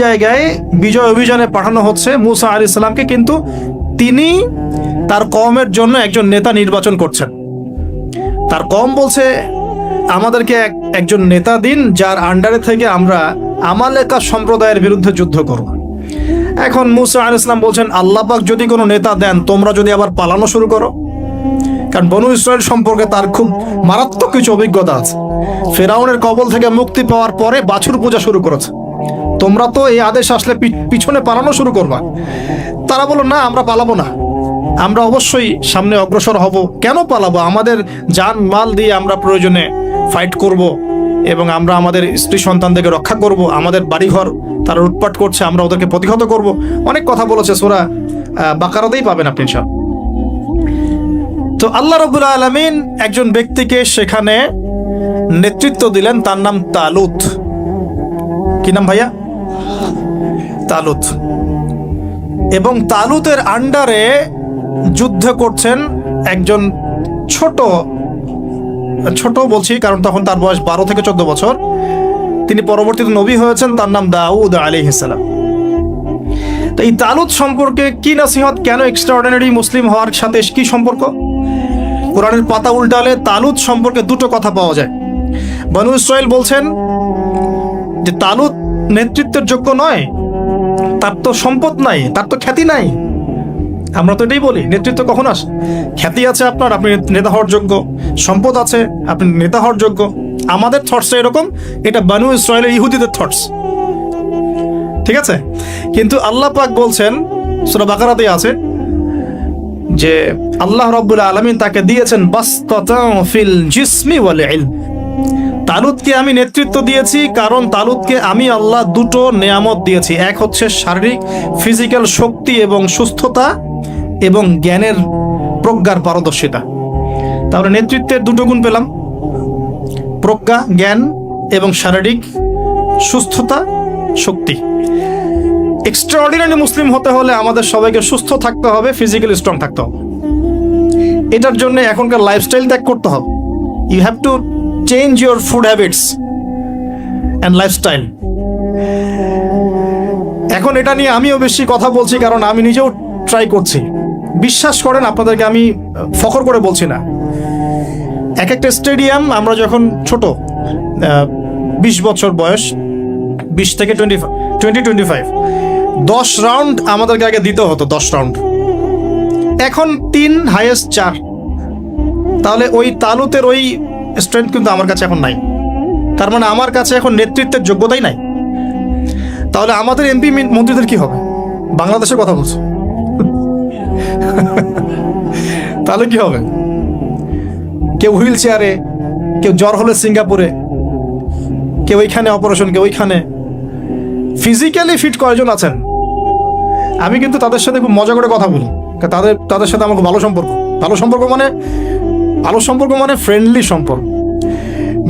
জায়গায় বিজয় অভিযানে পাঠানো হচ্ছে মুসা আলাইহিস সালামকে, কিন্তু তিনি তার কওমের জন্য একজন নেতা নির্বাচন করছেন। তার কওম বলছে আমাদেরকে একজন নেতা দিন যার আন্ডারে থেকে আমরা আমালেকা সম্প্রদায়ের বিরুদ্ধে যুদ্ধ করব। এখন মুসা আলাইহিস সালাম বলছেন, আল্লাহ পাক যদি কোনো নেতা দেন, তোমরা যদি আবার পালানো শুরু করো। কারণ বনু ইসরাইল সম্পর্কে তার খুব মারাত্মক কিছু অভিজ্ঞতা আছে। ফেরাউনের কবল থেকে মুক্তি পাওয়ার পরে বাছুর পূজা শুরু করেছে। তোমরা তো এই আদেশ আসলে পিছনে পালানো শুরু করবা। তারা বলল, না, আমরা পালাবো না, আমরা অবশ্যই সামনে অগ্রসর হব। কেন পালাবো? আমাদের জান মাল দিয়ে আমরা প্রয়োজনে ফাইট করব, এবং আমরা আমাদের স্ত্রী সন্তানদেরকে রক্ষা করব। আমাদের বাড়িঘর তারা লুটপাট করছে, আমরা ওদেরকে প্রতিহত করব। অনেক কথা বলেছে, সূরা বাকারাতেই পাবেন আপনি সব। তো আল্লাহ রাব্বুল আলামিন একজন ব্যক্তিকে সেখানে নেতৃত্ব দিলেন, তার নাম তালুত। কি নাম ভাইয়া? তালুত। এবং তালুতের আন্ডারে যুদ্ধ করছেন একজন ছোট বলছি কারণ তখন তার বয়স 12 থেকে 14 বছর। তিনি পরবর্তীতে নবী হয়েছেন, তার নাম দাউদ আলাইহিস সালাম। তো এই তালুত সম্পর্কে কি নসিহত, কেন এক্সট্রাঅর্ডিনারি মুসলিম হওয়ার সাথে কি সম্পর্ক? কোরআনের পাতা উল্টালে তালুত সম্পর্কে দুটো কথা পাওয়া যায়। বনু ইসরাইল বলছেন যে তালুত নেতৃত্বের যোগ্য নয়, তার তো সম্পদ নাই, তার তো খ্যাতি নাই। আমরা তো এটাই বলি, নেতৃত্ব কখন আসে? খ্যাতি আছে আপনার, আপনি নেতা হওয়ার যোগ্য, সম্পদ আছে, আপনি নেতা হওয়ার যোগ্য। আমাদের থটস এরকম, এটা বনু ইসরাইলের ইহুদিদের থটস, ঠিক আছে? কিন্তু আল্লাহ পাক বলছেন, সূরা বাকারাতে আছে যে আল্লাহ রাব্বুল আলামিন তাকে দিয়েছেন বাসতাতাও ফিল জিসমি ওয়াল ইলম। তালুতকে আমি নেতৃত্ব দিয়েছি কারণ তালুতকে আমি আল্লাহ দুটো নেয়ামত দিয়েছি। এক হচ্ছে শারীরিক ফিজিক্যাল শক্তি এবং সুস্থতা, এবং জ্ঞানের প্রজ্ঞার পারদর্শিতা। তাহলে নেতৃত্বের দুটো গুণ পেলাম, প্রজ্ঞা, জ্ঞান এবং শারীরিক সুস্থতা, শক্তি। এক্সট্রাঅর্ডিনারি মুসলিম হতে হলে আমাদের সবাইকে সুস্থ থাকতে হবে, ফিজিক্যালি স্ট্রং থাকতে হবে। এটার জন্য এখনকার লাইফস্টাইল ত্যাগ করতে হবে। You have to change your food habits and lifestyle. এখন এটা নিয়ে আমিও বেশি কথা বলছি কারণ আমি নিজেও ট্রাই করছি। বিশ্বাস করেন, আপনাদেরকে আমি ফখর করে বলছি না। এক একটা স্টেডিয়াম আমরা যখন ছোট, 20 বছর বয়স, 20 থেকে 25, 10 রাউন্ড আমাদেরকে আগে দিতে হতো, 10 রাউন্ড। এখন 3, হাইয়েস্ট 4। তাহলে ওই তালুতের ওই স্ট্রেংথ কিন্তু আমার কাছে এখন নাই। তার মানে আমার কাছে এখন নেতৃত্বের যোগ্যতাই নাই। তাহলে আমাদের এমপি মন্ত্রীদের কি হবে? বাংলাদেশের কথা বলছো, তাহলে কি হবে? কেউ হুইল চেয়ারে, কেউ জ্বর হলে সিঙ্গাপুরে, কেউ ওইখানে অপারেশন, কেউ ওইখানে। ফিজিক্যালি ফিট কয়জন আছেন? আমি কিন্তু তাদের সাথে খুব মজা করে কথা বলি, তাদের সাথে আমার খুব ভালো সম্পর্ক। ভালো সম্পর্ক মানে ফ্রেন্ডলি সম্পর্ক,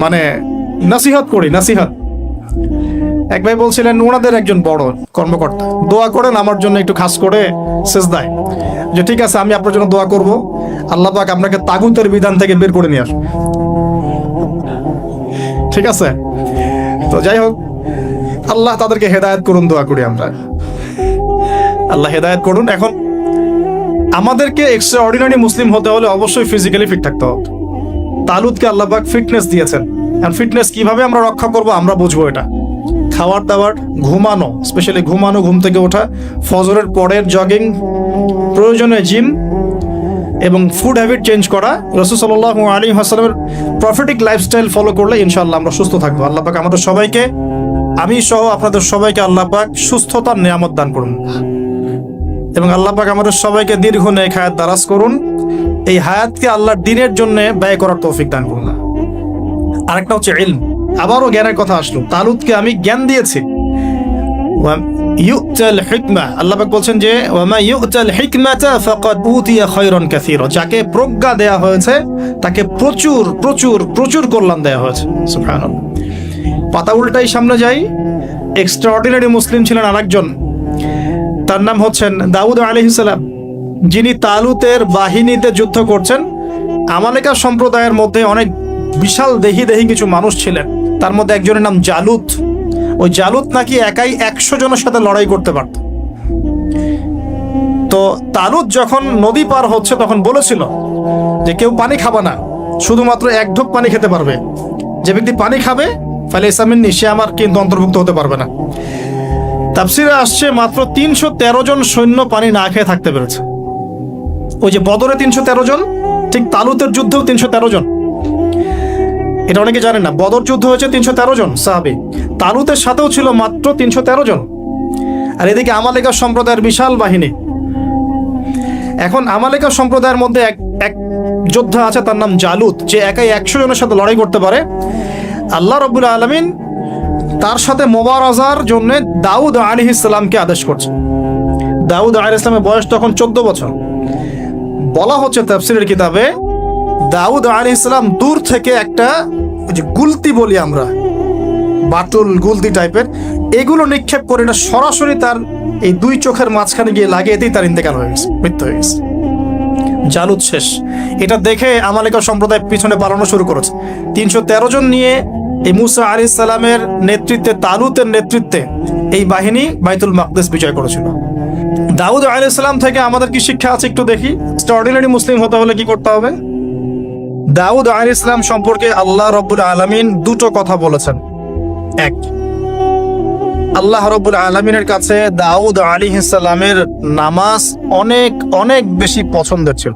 মানে নাসিহত করি, নাসিহত। এক ভাই বলছিলেন, ওনাদের একজন বড় কর্মকর্তা, দোয়া করেন আমার জন্য একটু খাস করে সেজদায়, যে ঠিক আছে আমি আপনার জন্য দোয়া করব, আল্লাহ পাক আপনাকে তাগুতের বিধান থেকে বের করে নিয়ে আসবে। ঠিক আছে? তো যাই হোক, আল্লাহ তাদেরকে হেদায়েত করুন, দোয়া করি আমরা, আল্লাহ হেদায়েত করুন। এখন আমাদেরকে এক্সট্রাঅর্ডিনারি মুসলিম হতে হলে অবশ্যই ফিজিক্যালি ফিট থাকতে হবে। তালুতকে আল্লাহ পাক ফিটনেস দিয়েছেন, আর ফিটনেস কিভাবে আমরা রক্ষা করব আমরা বুঝবো। এটা খাবার দাবার, ঘুমানো, স্পেশালি ঘুমানো, ঘুম থেকে ওঠা, ফজরের পরের জগিং, প্রয়োজনে জিম, এবং ফুড হ্যাবিট চেঞ্জ করা। রাসূল সাল্লাল্লাহু আলাইহি ওয়াসাল্লামের প্রফেটিক লাইফস্টাইল ফলো করলে ইনশাআল্লাহ আমরা সুস্থ থাকবো। আল্লাহ পাক আমাদের সবাইকে, আমি সহ আপনাদের সবাইকে আল্লাহ পাক সুস্থতার নিয়ামত দান করুন, এবং আল্লাহ পাক আমাদের সবাইকে দীর্ঘ নেক হায়াত দারাজ করুন। এই হায়াতকে আল্লাহর দ্বীনের জন্য ব্যয় করার তৌফিক দান করুন। আরেকটা হচ্ছে ইলম, আবারও জ্ঞানের কথা আসলো। তালুতকে আমি জ্ঞান দিয়েছি। ইউতাল হিকমা, আল্লাহ পাক বলছেন যে ওয়ামা ইউতাল হিকমাতা ফাকাদ উতিয়া খায়রান কাসীরা, যাকে প্রজ্ঞা দেয়া হয়েছে তাকে প্রচুর প্রচুর প্রচুর কল্যাণ দেয়া হয়েছে। সুবহানাল্লাহ। পাতা উল্টাই সামনে যাই, এক্সট্রাঅর্ডিনারি মুসলিম ছিলেন আরেকজন, তার নাম হচ্ছেন দাউদ আলাইহিস সালাম, যিনি তালুতের বাহিনীতে যুদ্ধ করছেন। আমালেকা সম্প্রদায়ের মধ্যে অনেক বিশাল দেহি কিছু মানুষ ছিলেন, তার মধ্যে একজনের নাম জালুত। ওই জালুত নাকি একাই 100 জনের সাথে লড়াই করতে পারত। তো তালুত যখন নদী পার হচ্ছে তখন বলেছিল যে কেউ পানি খাবে না, শুধুমাত্র 1 ঢোক পানি খেতে পারবে। যে ব্যক্তি পানি খাবে ফালাইসা মিন্নি, সে আমার কিন্তু অন্তর্ভুক্ত হতে পারবে না। তাফসিরে আসছে মাত্র 313 জন সৈন্য পানি না খেয়ে থাকতে পেরেছে। ওই যে বদরে 313 জন, ঠিক তালুতের যুদ্ধেও 313 জন। এটা অনেকে জানে না, বদর যুদ্ধ হয়েছে 313 জন সাহাবী, তালুতের সাথেও ছিল মাত্র 313 জন। আর এদিকে আমালেকা সম্প্রদায়ের বিশাল বাহিনী। এখন আমালেকা সম্প্রদায়ের মধ্যে এক যোদ্ধা আছে, তার নাম জালুত, যে একাই 100 জনের সাথে লড়াই করতে পারে। আল্লাহ রাব্বুল আলামিন তার সাথে মোবারাজার জন্য দাউদ আলাইহিস সালামকে আদেশ করছে। দাউদ আলাইহিস সালামের বয়স তখন 14 বছর। বলা হচ্ছে তাফসীরের কিতাবে, দাউদ আলাইহিস সালাম দূর থেকে একটা যে গুলতি বলি আমরা, বাটুল গুলতি টাইপের, এগুলো নিক্ষেপ করে না সরাসরি তার এই দুই চোখের মাঝখানে গিয়ে লাগিয়েতেই তার ইন্তেকাল হয়ে গেছে, মৃত্যু হয়ে গেছে। জালুত শেষ। এটা দেখে আমালেকা সম্প্রদায় পিছনে পালানো শুরু করেছে। 313 জন নিয়ে এই মুসা আলাইহিস সালামের নেতৃত্বে, তালুতের নেতৃত্বে এই বাহিনী বাইতুল মাকদিস বিজয় করেছিল। দাউদ আলাইহিস সালাম থেকে আমাদের কি শিক্ষা আছে একটু দেখি। এক্সট্রাঅর্ডিনারি মুসলিম হতে হলে কি করতে হবে? দাউদ আলাইহিস সালাম সম্পর্কে আল্লাহ রাব্বুল আলামিন দুটো কথা বলেছেন। এক, আল্লাহ রাব্বুল আলামিনের কাছে দাউদ আলাইহিস সালামের নামাজ অনেক অনেক বেশি পছন্দের ছিল,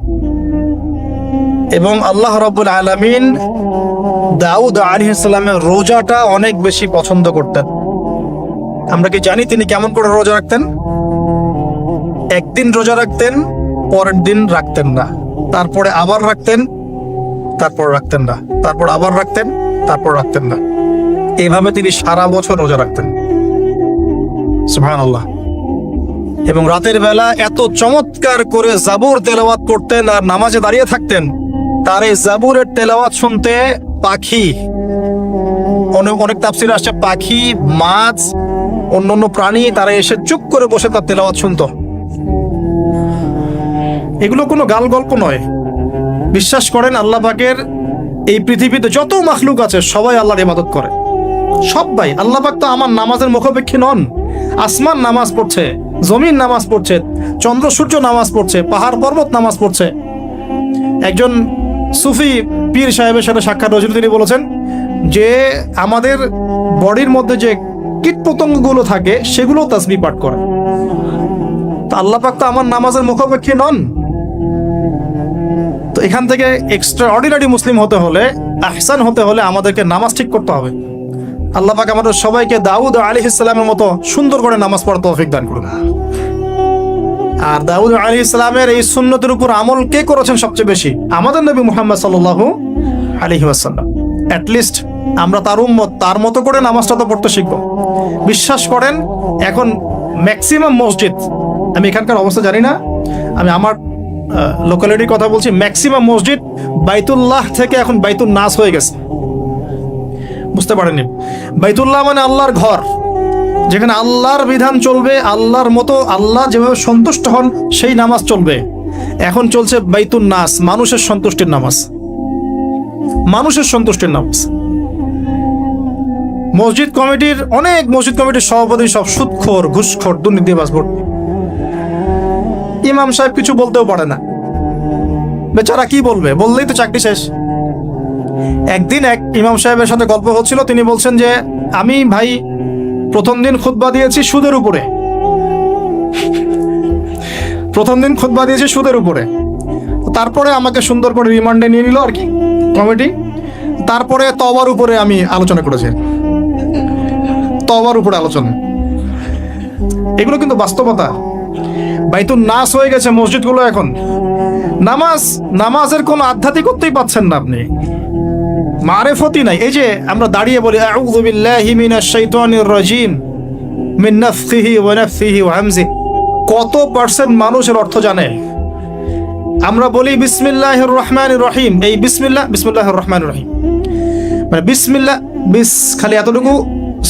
এবং আল্লাহ রাব্বুল আলামিন দাউদ আলাইহিস সালামের রোজাটা অনেক বেশি পছন্দ করতেন। আমরা কি জানি তিনি কেমন করে রোজা রাখতেন? একদিন রোজা রাখতেন, পরের দিন রাখতেন না, তারপরে আবার রাখতেন, তারপর রাখতেন না, তারপর আবার রাখতেন, তারপর রাখতেন না। এইভাবে তিনি সারা বছর রোজা রাখতেন। সুবহানাল্লাহ। এবং রাতের বেলা এত চমৎকার করে জাবুর তেলাওয়াত করতেন আর নামাজে দাঁড়িয়ে থাকতেন, তার এই জাবুরের তেলাওয়াত শুনতে পাখি, অনেক তাফসীরে আসছে পাখি, মাছ, অন্যান্য প্রাণী তারা এসে চুপ করে বসে তার তেলাওয়াত শুনতো। এগুলো কোনো গাল গল্প নয়। বিশ্বাস করেন আল্লাহ পাকের এই পৃথিবীতে যত মাখলুক আছে সবাই আল্লাহর ইবাদত করে, সবাই। আল্লাহ পাক তো আমার নামাজের মুখাপেক্ষী নন। আসমান নামাজ পড়ছে, জমিন নামাজ পড়ছে, চন্দ্র সূর্য নামাজ পড়ছে, পাহাড় পর্বত নামাজ পড়ছে। একজন সুফি পীর সাহেবের সাথে সাক্ষাৎ হয়েছিল, তিনি বলেছেন যে আমাদের বডির মধ্যে যে কীট পতঙ্গগুলো থাকে সেগুলো তাসবিহ পাঠ করে। তো আল্লাহ পাক তো আমার নামাজের মুখাপেক্ষী নন। তো এখান থেকে এক্সট্রা অর্ডিনারি মুসলিম হতে হলে, আহসান হতে হলে আমাদেরকে নামাজ ঠিক করতে হবে। আল্লাহ পাক আমাদের সবাইকে দাউদ আলাইহিস সালামের মতো সুন্দর করে নামাজ পড়ার তৌফিক দান করুন। আর দাউদ আলাইহিস সালামের এই সুন্নতের উপর আমল কে করেছেন সবচেয়ে বেশি? আমাদের নবী মুহাম্মদ সাল্লাল্লাহু আলাইহি ওয়াসাল্লাম। অ্যাট লিস্ট আমরা তার উম্মত, তার মতো করে নামাজটা তো পড়তে শিখব। বিশ্বাস করেন এখন ম্যাক্সিমাম মসজিদ, আমি এখানকার অবস্থা জানি না, আমি আমার লোকালিটির কথা বলছি, ম্যাক্সিমাম মসজিদ বাইতুল্লাহ থেকে এখন বাইতুন নাস হয়ে গেছে। বুঝতে পারেননি? বাইতুল্লাহ মানে আল্লাহর ঘর, যেখানে আল্লাহর বিধান চলবে, আল্লাহর মতো আল্লাহ যেভাবে সন্তুষ্ট হন সেই নামাজ চলবে। এখন চলছে বাইতুন নাস, মানুষের সন্তুষ্টির নামাজ, মানুষের সন্তুষ্টির নামাজ। মসজিদ কমিটির, অনেক মসজিদ কমিটির সভাপতি সব সুদখোর, ঘুষখোর, দুর্নীতিবাজ ভর্তি। ইমাম সাহেব কিছু বলতেও পারে না, বেচারা কি বলবে? বললেই তো চাকরি শেষ। একদিন এক ইমাম সাহেবের সাথে গল্প হচ্ছিল, তিনি বলছেন যে আমি ভাই প্রথম দিন খুতবা দিয়েছি সুদের উপরে, প্রথম দিন খুতবা দিয়েছি সুদের উপরে। তারপরে আমাকে সুন্দর করে রিমান্ডে নিয়ে নিল আর কি কমিটি। তারপরে তওবার উপরে আমি আলোচনা করেছি, তওবার উপরে আলোচনা। এগুলো কিন্তু বাস্তবতা। বাইতুন নাস হয়ে গেছে মসজিদগুলো এখন। নামাজের কোনো আধ্যাত্মিকত্বই পাচ্ছেন না আপনি, মারেফতই নাই। এই যে আমরা দাঁড়িয়ে বলি আউযু বিল্লাহি মিনাশ শাইতানির রাজিম মিন নাফসিহি ওয়া নাফসিহি ওয়া হামজিহি, কত পার্সেন্ট মানুষের অর্থ জানে? আমরা বলি বিসমিল্লাহির রহমানির রহিম, এই বিসমিল্লাহির রহমানির রহিম মানে বিসমিল্লাহ, খালি এতটুকু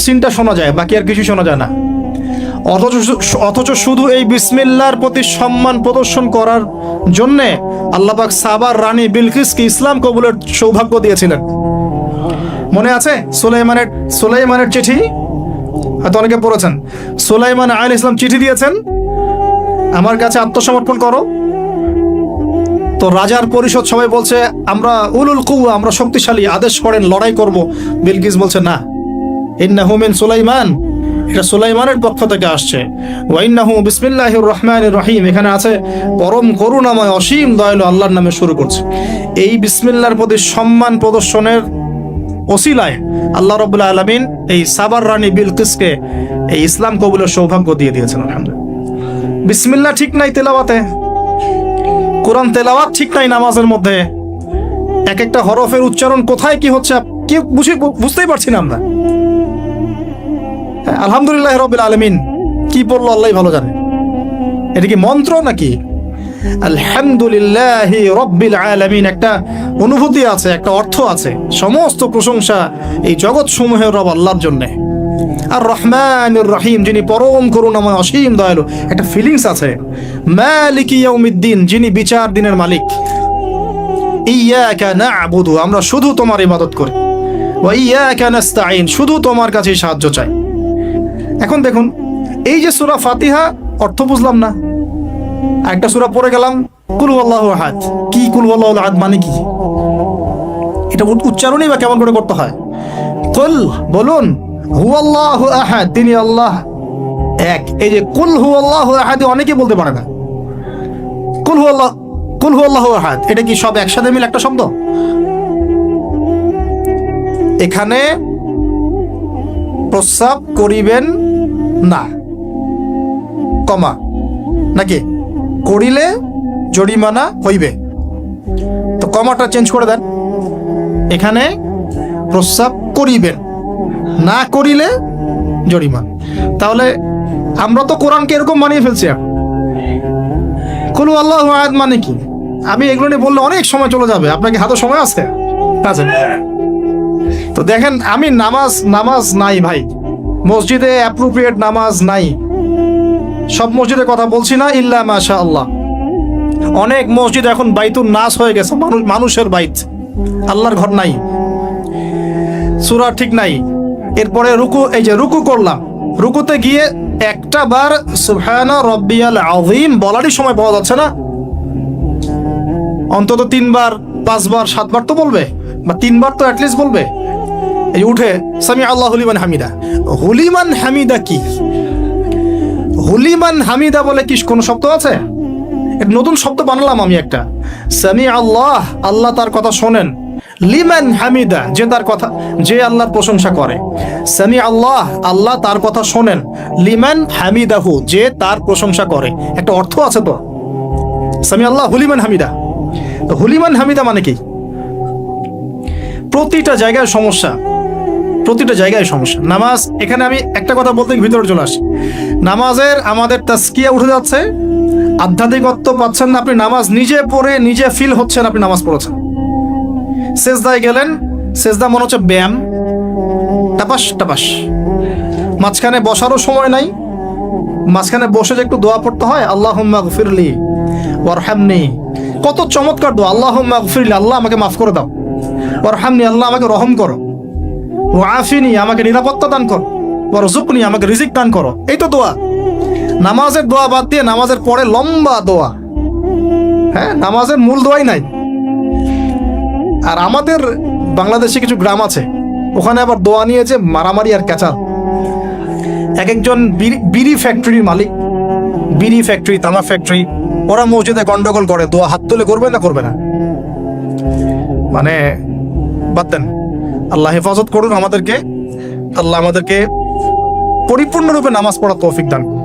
সিনটা শোনা যায়, বাকি আর কিছু শোনা যায় না। অথচ শুধু এই বিসমিল্লাহর প্রতি সম্মান প্রদর্শন করার জন্যে আল্লাহ পাক সাবার রানী বিলকিসকে ইসলাম কবুলের সৌভাগ্য দিয়েছিলেন। মনে আছে সুলাইমানের চিঠি? হয়তো অনেকে পড়েছেন। সুলাইমান আলাইহিস সালাম চিঠি দিয়েছেন, আমার কাছে আত্মসমর্পণ করো। তো রাজার পরিষদ সবাই বলছে আমরা উলুল কুওয়া, আমরা শক্তিশালী, আদেশ করেন লড়াই করব। বিলকিস বলছে না, ইন্নাহু মিন সুলাইমান এটা সুলাইমানের পক্ষ থেকে আসছে। ওয়াইন্নাহু বিসমিল্লাহির রহমানির রহিম, এখানে আছে পরম করুণাময় অসীম দয়ালু আল্লাহর নামে শুরু করছে। এই বিসমিল্লাহর প্রতি সম্মান প্রদর্শনের ওসিলায় আল্লাহ রাব্বুল আলামিন এই সাবার রানী বিলকিসকে এই ইসলাম কবুলের সৌভাগ্য দিয়ে দিয়েছেন। আলহামদুলিল্লাহ। বিসমিল্লাহ ঠিক নাই তেলাওয়াতে, কোরআন তেলাওয়াত ঠিক নাই নামাজের মধ্যে, এক একটা হরফের উচ্চারণ কোথায় কি হচ্ছে কি বুঝতেই পারছি না আমরা। আলহামদুলিল্লাহ রাব্বিল আলামিন কি বললো আল্লাহই ভালো জানে। এটা কি মন্ত্র নাকি? আলহামদুলিল্লাহি রাব্বিল আলামিন একটা অনুভূতি আছে, একটা অর্থ আছে। সমস্ত প্রশংসা এই জগৎ সমূহের রব আল্লাহর জন্য। আর রহমানির রহিম, যিনি পরম করুণাময় অসীম দয়ালু, একটা ফিলিংস আছে। মালিকি ইয়াউমিদ্দিন, যিনি বিচার দিনের মালিক। ইয়াকা না'বুদু, আমরা শুধু তোমার ইবাদত করি। ওয়া ইয়াকা নাস্তাঈন, শুধু তোমার কাছে সাহায্য চাই। এখন দেখুন, এই যে সূরা ফাতিহা অর্থ বুঝলাম না, একটা সূরা পড়ে গেলাম কুল হুয়াল্লাহু আহাদ। কি কুল হুয়াল্লাহু আহাদ মানে কি? এটা উচ্চারণই বা কেমন করে করতে হয়? কুল, বলুন, হুয়াল্লাহু আহাদ, তিনি আল্লাহ এক। এই যে কুল হুয়াল্লাহু আহাদ অনেকে বলতে পারে না। কুল হুয়াল্লাহু আহাদ, এটা কি সব একসাথে মিলে একটা শব্দ? এখানে প্রস্রাব করিবেন না, কমা, নাকি করিলে জরিমানা হইবে, তো কমাটা চেঞ্জ করে দেন। এখানে প্রস্রাব করিবেন, না করিলে জরিমানা। তাহলে আমরা তো কোরআনকে এরকম বানিয়ে ফেলছি। কুল আল্লাহু আহাদ মানে কি? আমি এগুলো নিয়ে বললে অনেক সময় চলে যাবে। আপনাকে হাতে সময় আছে? তো দেখেন, আমি নামাজ নাই ভাই, মসজিদে অ্যাপ্রোপ্রিয়েট নামাজ নাই। সব মসজিদের কথা বলছি না, ইল্লা মাশাআল্লাহ। অনেক মসজিদ এখন বাইতুন নাস হয়ে গেছে, মানুষের বাইত, আল্লাহর ঘর নাই, সূরা ঠিক নাই। এরপরে রুকু, এই যে রুকু করলাম, রুকুতে গিয়ে একটা বার সুবহানা রাব্বিয়াল আযীম বলারই সময় পাওয়া যাচ্ছে না। অন্তত 3 বার 5 বার 7 বার তো বলবে, বা 3 বার তো অ্যাটলিস্ট বলবে। এই উঠে সামি আল্লাহু লিমান হামিদা। হুলিমান হামিদা কি? হুলিমান হামিদা বলে কি কোনো শব্দ আছে? এটা নতুন শব্দ বানালাম আমি একটা। সামি আল্লাহ, আল্লাহ তার কথা শোনেন। লিমান হামিদা, যে তার কথা, যে আল্লাহর প্রশংসা করে। সামি আল্লাহ, আল্লাহ তার কথা শোনেন। লিমান হামিদাহু, যে তার প্রশংসা করে। একটা অর্থ আছে তো, সামি আল্লাহ হুলিমান হামিদা। তো হুলিমান হামিদা মানে কি? প্রতিটা জায়গায় সমস্যা, প্রতিটা জায়গায় সমস্যা। নামাজ, এখানে আমি একটা কথা বলতে ভিতরে চলে আসি। নামাজের আমাদের তাজকিয়া উঠে যাচ্ছে, আধ্যাত্মিকত্ব পাচ্ছেন না। আপনি নামাজ নিজে পড়ে নিজে ফিল হচ্ছেন আপনি নামাজ পড়েছেন। সেজদায় গেলেন, সেজদা মনে হচ্ছে ব্যায়াম, টাপাস টাপাস। মাঝখানে বসারও সময় নাই, মাঝখানে বসে যে একটু দোয়া পড়তে হয়, আল্লাহুম্মা গফিরলি ওয়ারহামনি। কত চমৎকার দোয়া, আল্লাহুম্মা গফিরলি, আল্লাহ আমাকে মাফ করে দাও। ওয়ারহামনি, আল্লাহ আমাকে রহম করো। ওয়াফিনি, আমাকে নিরাপত্তা দান করো। ওয়ারযুকনি, আমাকে রিজিক দান করো। এই তো দোয়া। নামাজের দোয়া বাদ দিয়ে নামাজের পরে লম্বা দোয়া। হ্যাঁ, নামাজের মূল দোয়াই নাই। আর আমাদের বাংলাদেশে কিছু গ্রাম আছে, ওখানে আবার দোয়া নিয়েছে মারামারি আর ক্যাচাল। এক একজন বিড়ি ফ্যাক্টরির মালিক, বিড়ি ফ্যাক্টরি, তামাক ফ্যাক্টরি, ওরা মসজিদে গন্ডগোল করে। দোয়া হাত তুলে করবে না করবে না, মানে বাদ দেন। আল্লাহ হেফাজত করুন আমাদেরকে। আল্লাহ আমাদেরকে পরিপূর্ণরূপে নামাজ পড়ার তৌফিক দান করুন।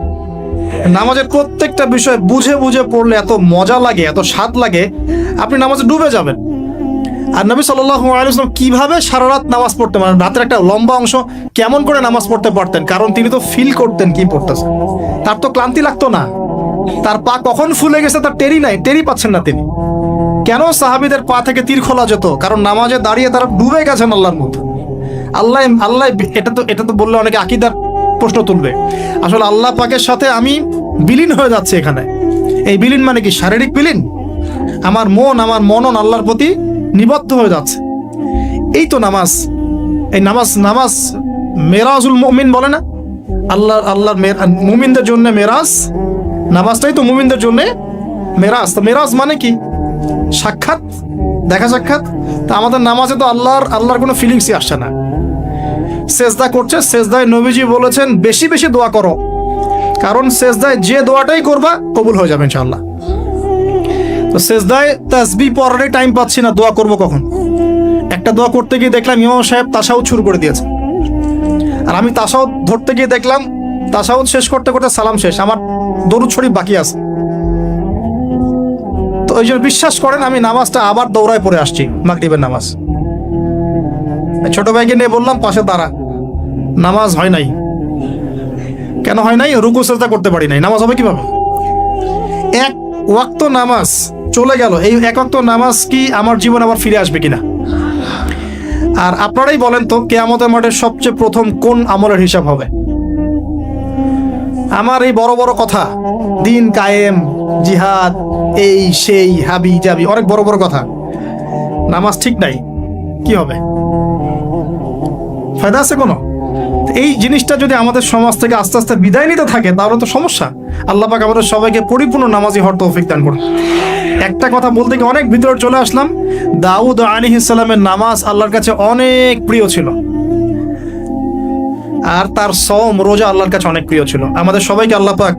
নামাজের প্রত্যেকটা বিষয় বুঝে বুঝে পড়লে এত মজা লাগে, এত স্বাদ লাগে, আপনি নামাজে ডুবে যাবেন। আর নবী সাল্লাল্লাহু আলাইহি ওয়াসাল্লাম কিভাবে সারা রাত নামাজ পড়তে পারেন, রাতের একটা লম্বা অংশ কেমন করে নামাজ পড়তে পারতেন? কারণ তিনি তো ফিল করতেন কি পড়তেছেন। তার তো ক্লান্তি লাগতো না। তার পা কখন ফুলে গেছে তার টেরি পাচ্ছেন না তিনি। কেন সাহাবীদের পা থেকে তীর খোলা যেত? কারণ নামাজে দাঁড়িয়ে তারা ডুবে গেছেন আল্লাহর মধ্যে। আল্লাহ, এটা তো বললে অনেকে আকীদার প্রশ্ন তুলবে। আসলে আল্লাহ পাকের সাথে আমি বিলীন হয়ে যাচ্ছে এখানে। এই বিলীন মানে কি? শারীরিক বিলীন। আমার মনন আল্লাহর প্রতি নিবদ্ধ হয়ে যাচ্ছে। এই তো নামাজ। এই নামাজ মেরাজুল মুমিন বলে না? আল্লাহর মুমিনদের জন্য মেরাজ। নামাজটাই তো মুমিনদের জন্য মেরাজ। তো মেরাজ মানে কি? সাক্ষাৎ, দেখা সাক্ষাৎ। তা আমাদের নামাজে তো আল্লাহর কোনো ফিলিংসই আসছে না। সেজদা করছে, সেজদায় নবীজি বলেছেন বেশি বেশি দোয়া করো, কারণ সেজদায় যে দোয়াটাই করবা কবুল হয়ে যাবে ইনশাআল্লাহ। তো সেজদায় তাসবিহ পড়ারই টাইম পাচ্ছি না, দোয়া করব কখন? একটা দোয়া করতে গিয়ে দেখলাম ইমাম সাহেব তাশাহুদ শুরু করে দিয়েছে, আর আমি তাশাহুদ ধরতে গিয়ে দেখলাম তাশাহুদ শেষ করতে করতে সালাম শেষ, আমার দরুদ শরীফ বাকি আছে। তো ওই জন্য বিশ্বাস করেন আমি নামাজটা আবার দৌড়ায় পড়ে আসছি, মাগরিবের নামাজ। ছোট ভাইকে নিয়ে বললাম পাশে দাঁড়া, নামাজ হয় নাই। কেন হয় নাই? রুকু সেজদা করতে পারি নাই, নামাজ হবে কিভাবে? এক ওয়াক্ত নামাজ চলে গেল, এই এক ওয়াক্ত নামাজ কি আমার জীবন আবার ফিরে আসবে কিনা? আর আপনারাই বলেন তো, কিয়ামতের মাঠে সবচেয়ে প্রথম কোন আমলের হিসাব হবে? আমার এই বড় বড় কথা, দিন কায়েম, জিহাদ, এই সেই, হাবি জাবি, অনেক বড় বড় কথা, নামাজ ঠিক নাই, কি হবে? ফায়দা আছে কোনো? এই জিনিসটা যদি আমাদের সমাজ থেকে আস্তে আস্তে বিদায় নিতে থাকে তাহলে তো সমস্যা। আল্লাহ পাক আমাদের সবাইকে পরিপূর্ণ নামাজি হওয়ার তৌফিক দান করুন। একটা কথা বলতে গিয়ে অনেক ভিতরে চলে আসলাম। দাউদ আলাইহিস সালামের নামাজ আল্লাহর কাছে অনেক প্রিয় ছিল, আর তার সওম রোজা আল্লাহর কাছে অনেক প্রিয় ছিল। আমাদের সবাইকে আল্লাহ পাক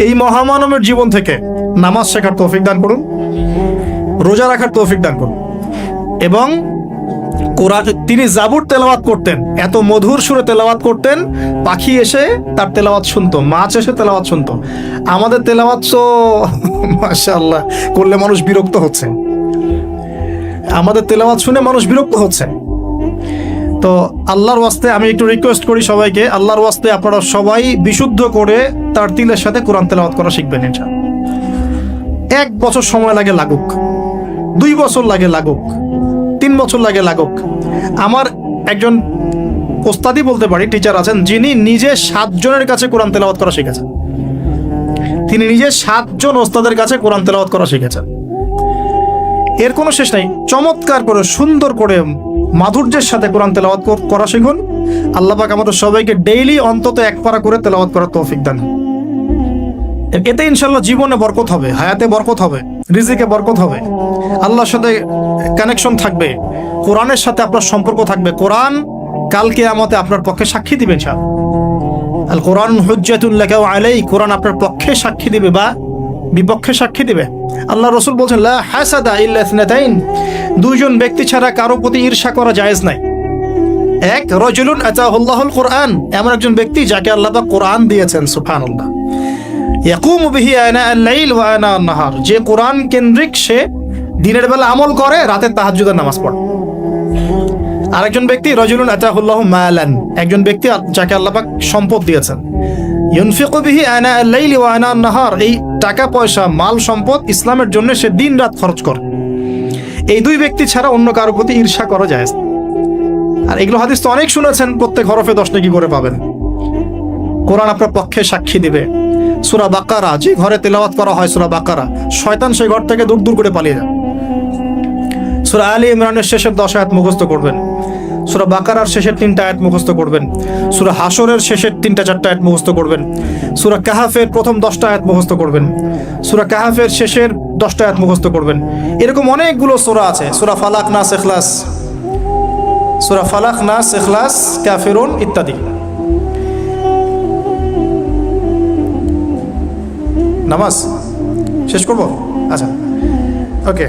এই মহামানবের জীবন থেকে নামাজ শেখার তৌফিক দান করুন, রোজা রাখার তৌফিক দান করুন। এবং কোরআন, তিনি জাবুর তেলাওয়াত করতেন, এত মধুর সুরে তেলাওয়াত করতেন, পাখি এসে তার তেলাওয়াত শুনতো, মাছ এসে তেলাওয়াত শুনতো। আমাদের তেলাওয়াত তো মাশাআল্লাহ করলে মানুষ বিরক্ত হচ্ছে, আমাদের তেলাওয়াত শুনে মানুষ বিরক্ত হচ্ছে। তো আল্লাহর ওয়াস্তে আমি একটু রিকোয়েস্ট করি সবাইকে, আল্লাহর ওয়াস্তে আপনারা সবাই বিশুদ্ধ করে তার তিলের সাথে কোরআন তেলাওয়াত করা শিখবেন ইনশাআল্লাহ। 1 বছর সময় লাগে লাগুক, 2 বছর লাগে লাগুক, 3 বছর লাগে লাগুক। আমার একজন ওস্তাদি বলতে পারি, টিচার আছেন, যিনি নিজে 7 জনের কাছে কোরআন তেলাওয়াত করা শিখেছেন। তিনি নিজে 7 জন ওস্তাদের কাছে কোরআন তেলাওয়াত করা শিখেছেন। এর কোনো শেষ নাই। চমৎকার করে, সুন্দর করে, মাধুর্যের সাথে কোরআন তেলাওয়াত করা শিখুন। আল্লাহ পাক আমাদের সবাইকে ডেইলি অন্তত 1 পারা করে তেলাওয়াত করার তৌফিক দান। এতে ইনশাআল্লাহ জীবনে বরকত হবে, হায়াতে বরকত হবে, রিজিকে বরকত হবে, আল্লাহর সাথে কানেকশন থাকবে, কোরআনের সাথে আপনার সম্পর্ক থাকবে। কোরআন কাল কিয়ামতে আপনার পক্ষে সাক্ষী দিবে ইনশাআল্লাহ। আল কোরআন হুজ্জাতুন লাকা ওয়া আলাইক, কোরআন আপনার পক্ষে সাক্ষী দিবে বা বিপক্ষে সাক্ষী দিবে। আল্লাহ রাসূল বলেন লা হাসাদা ইল্লা ইসনাতাইন, 2 জন ব্যক্তি ছাড়া কারো প্রতি ঈর্ষা করা জায়েজ নাই। এক, রাজুলুন আতাহুল্লাহুল কোরআন, এমন একজন ব্যক্তি যাকে আল্লাহ পাক কোরআন দিয়েছেন, সুবহানাল্লাহ। ইয়াকুমু বিহি আনা আল-লাইল ওয়া আনা আন-নাহার, যে কোরআন কেন্দ্রিক, সে দিনের বেলা আমল করে, রাতে তাহাজ্জুদের নামাজ পড়ে। আরেকজন ব্যক্তি রাজুলুন আতাহুল্লাহু মালান, একজন ব্যক্তি যাকে আল্লাহ পাক সম্পদ দিয়েছেন, ইউনফিকু বিহি আনা আল-লাইল ওয়া আনা আন-নাহার, এই টাকা পয়সা, মাল সম্পদ ইসলামের জন্য সে দিন রাত খরচ করে। এই 2 ব্যক্তি ছাড়া অন্য কারো প্রতি ঈর্ষা করা যায়। আর এগুলো হাদিস তো অনেক শুনেছেন, প্রত্যেক হরফে 10 নেকি করে পাবেন। কোরআন আপনার পক্ষে সাক্ষী দিবে। সূরা বাকারা, যে ঘরে তেলাওয়াত করা হয় সূরা বাকারা, শয়তান সেই ঘর থেকে দূর দূর করে পালিয়ে যায়। সূরা আলী ইমরানের শেষের 10 আয়াত মুখস্থ করবেন, সূরা বাকারার শেষের 3টা আয়াত মুখস্থ করবেন, সূরা হাশরের শেষের 3টা-4টা আয়াত মুখস্থ করবেন, সূরা কাহাফের প্রথম 10টা আয়াত মুখস্থ করবেন, সূরা কাহাফের শেষের 10টা আয়াত মুখস্থ করবেন। এরকম অনেকগুলো সূরা আছে, সূরা ফালাক, নাস, ইখলাস, সূরা ফালাক, নাস, ইখলাস, কাফিরুন ইত্যাদি। নামাজ শেষ করব? আচ্ছা, ওকে,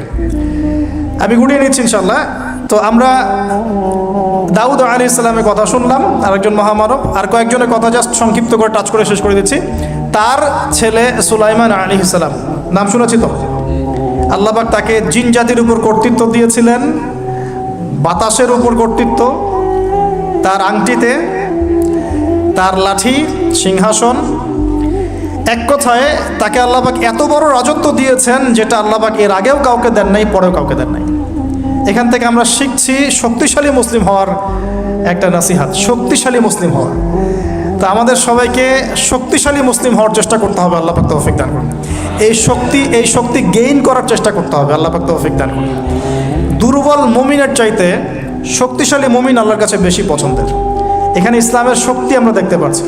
আমি গুটিয়ে নিচ্ছি ইনশাআল্লাহ। তো আমরা দাউদ আলাইহিস সালামের কথা শুনলাম, আরেকজন মহামানব। আর কয়েকজনের কথা জাস্ট সংক্ষিপ্ত করে টাচ করে শেষ করে দিচ্ছি। তার ছেলে সুলাইমান আলাইহিস সালাম, নাম শুনেছি তো? আল্লাহ পাক তাকে জিন জাতির উপর কর্তৃত্ব দিয়েছিলেন, বাতাসের উপর কর্তৃত্ব, তার আংটিতে, তার লাঠি, সিংহাসন, এক কথায় তাকে আল্লাহ পাক এত বড় রাজত্ব দিয়েছেন যেটা আল্লাহ পাক এর আগেও কাউকে দেন নাই, পরেও কাউকে দেন নাই। এখান থেকে আমরা শিখছি শক্তিশালী মুসলিম হওয়ার একটা নাসিহাত, শক্তিশালী মুসলিম হওয়ার। তো আমাদের সবাইকে শক্তিশালী মুসলিম হওয়ার চেষ্টা করতে হবে, আল্লাহ পাক তৌফিক দান করুন। এই শক্তি গেইন করার চেষ্টা করতে হবে, আল্লাহ পাক তৌফিক দান করুন। দুর্বল মুমিনের চাইতে শক্তিশালী মুমিন আল্লাহর কাছে বেশি পছন্দের। এখানে ইসলামের শক্তি আমরা দেখতে পাচ্ছি।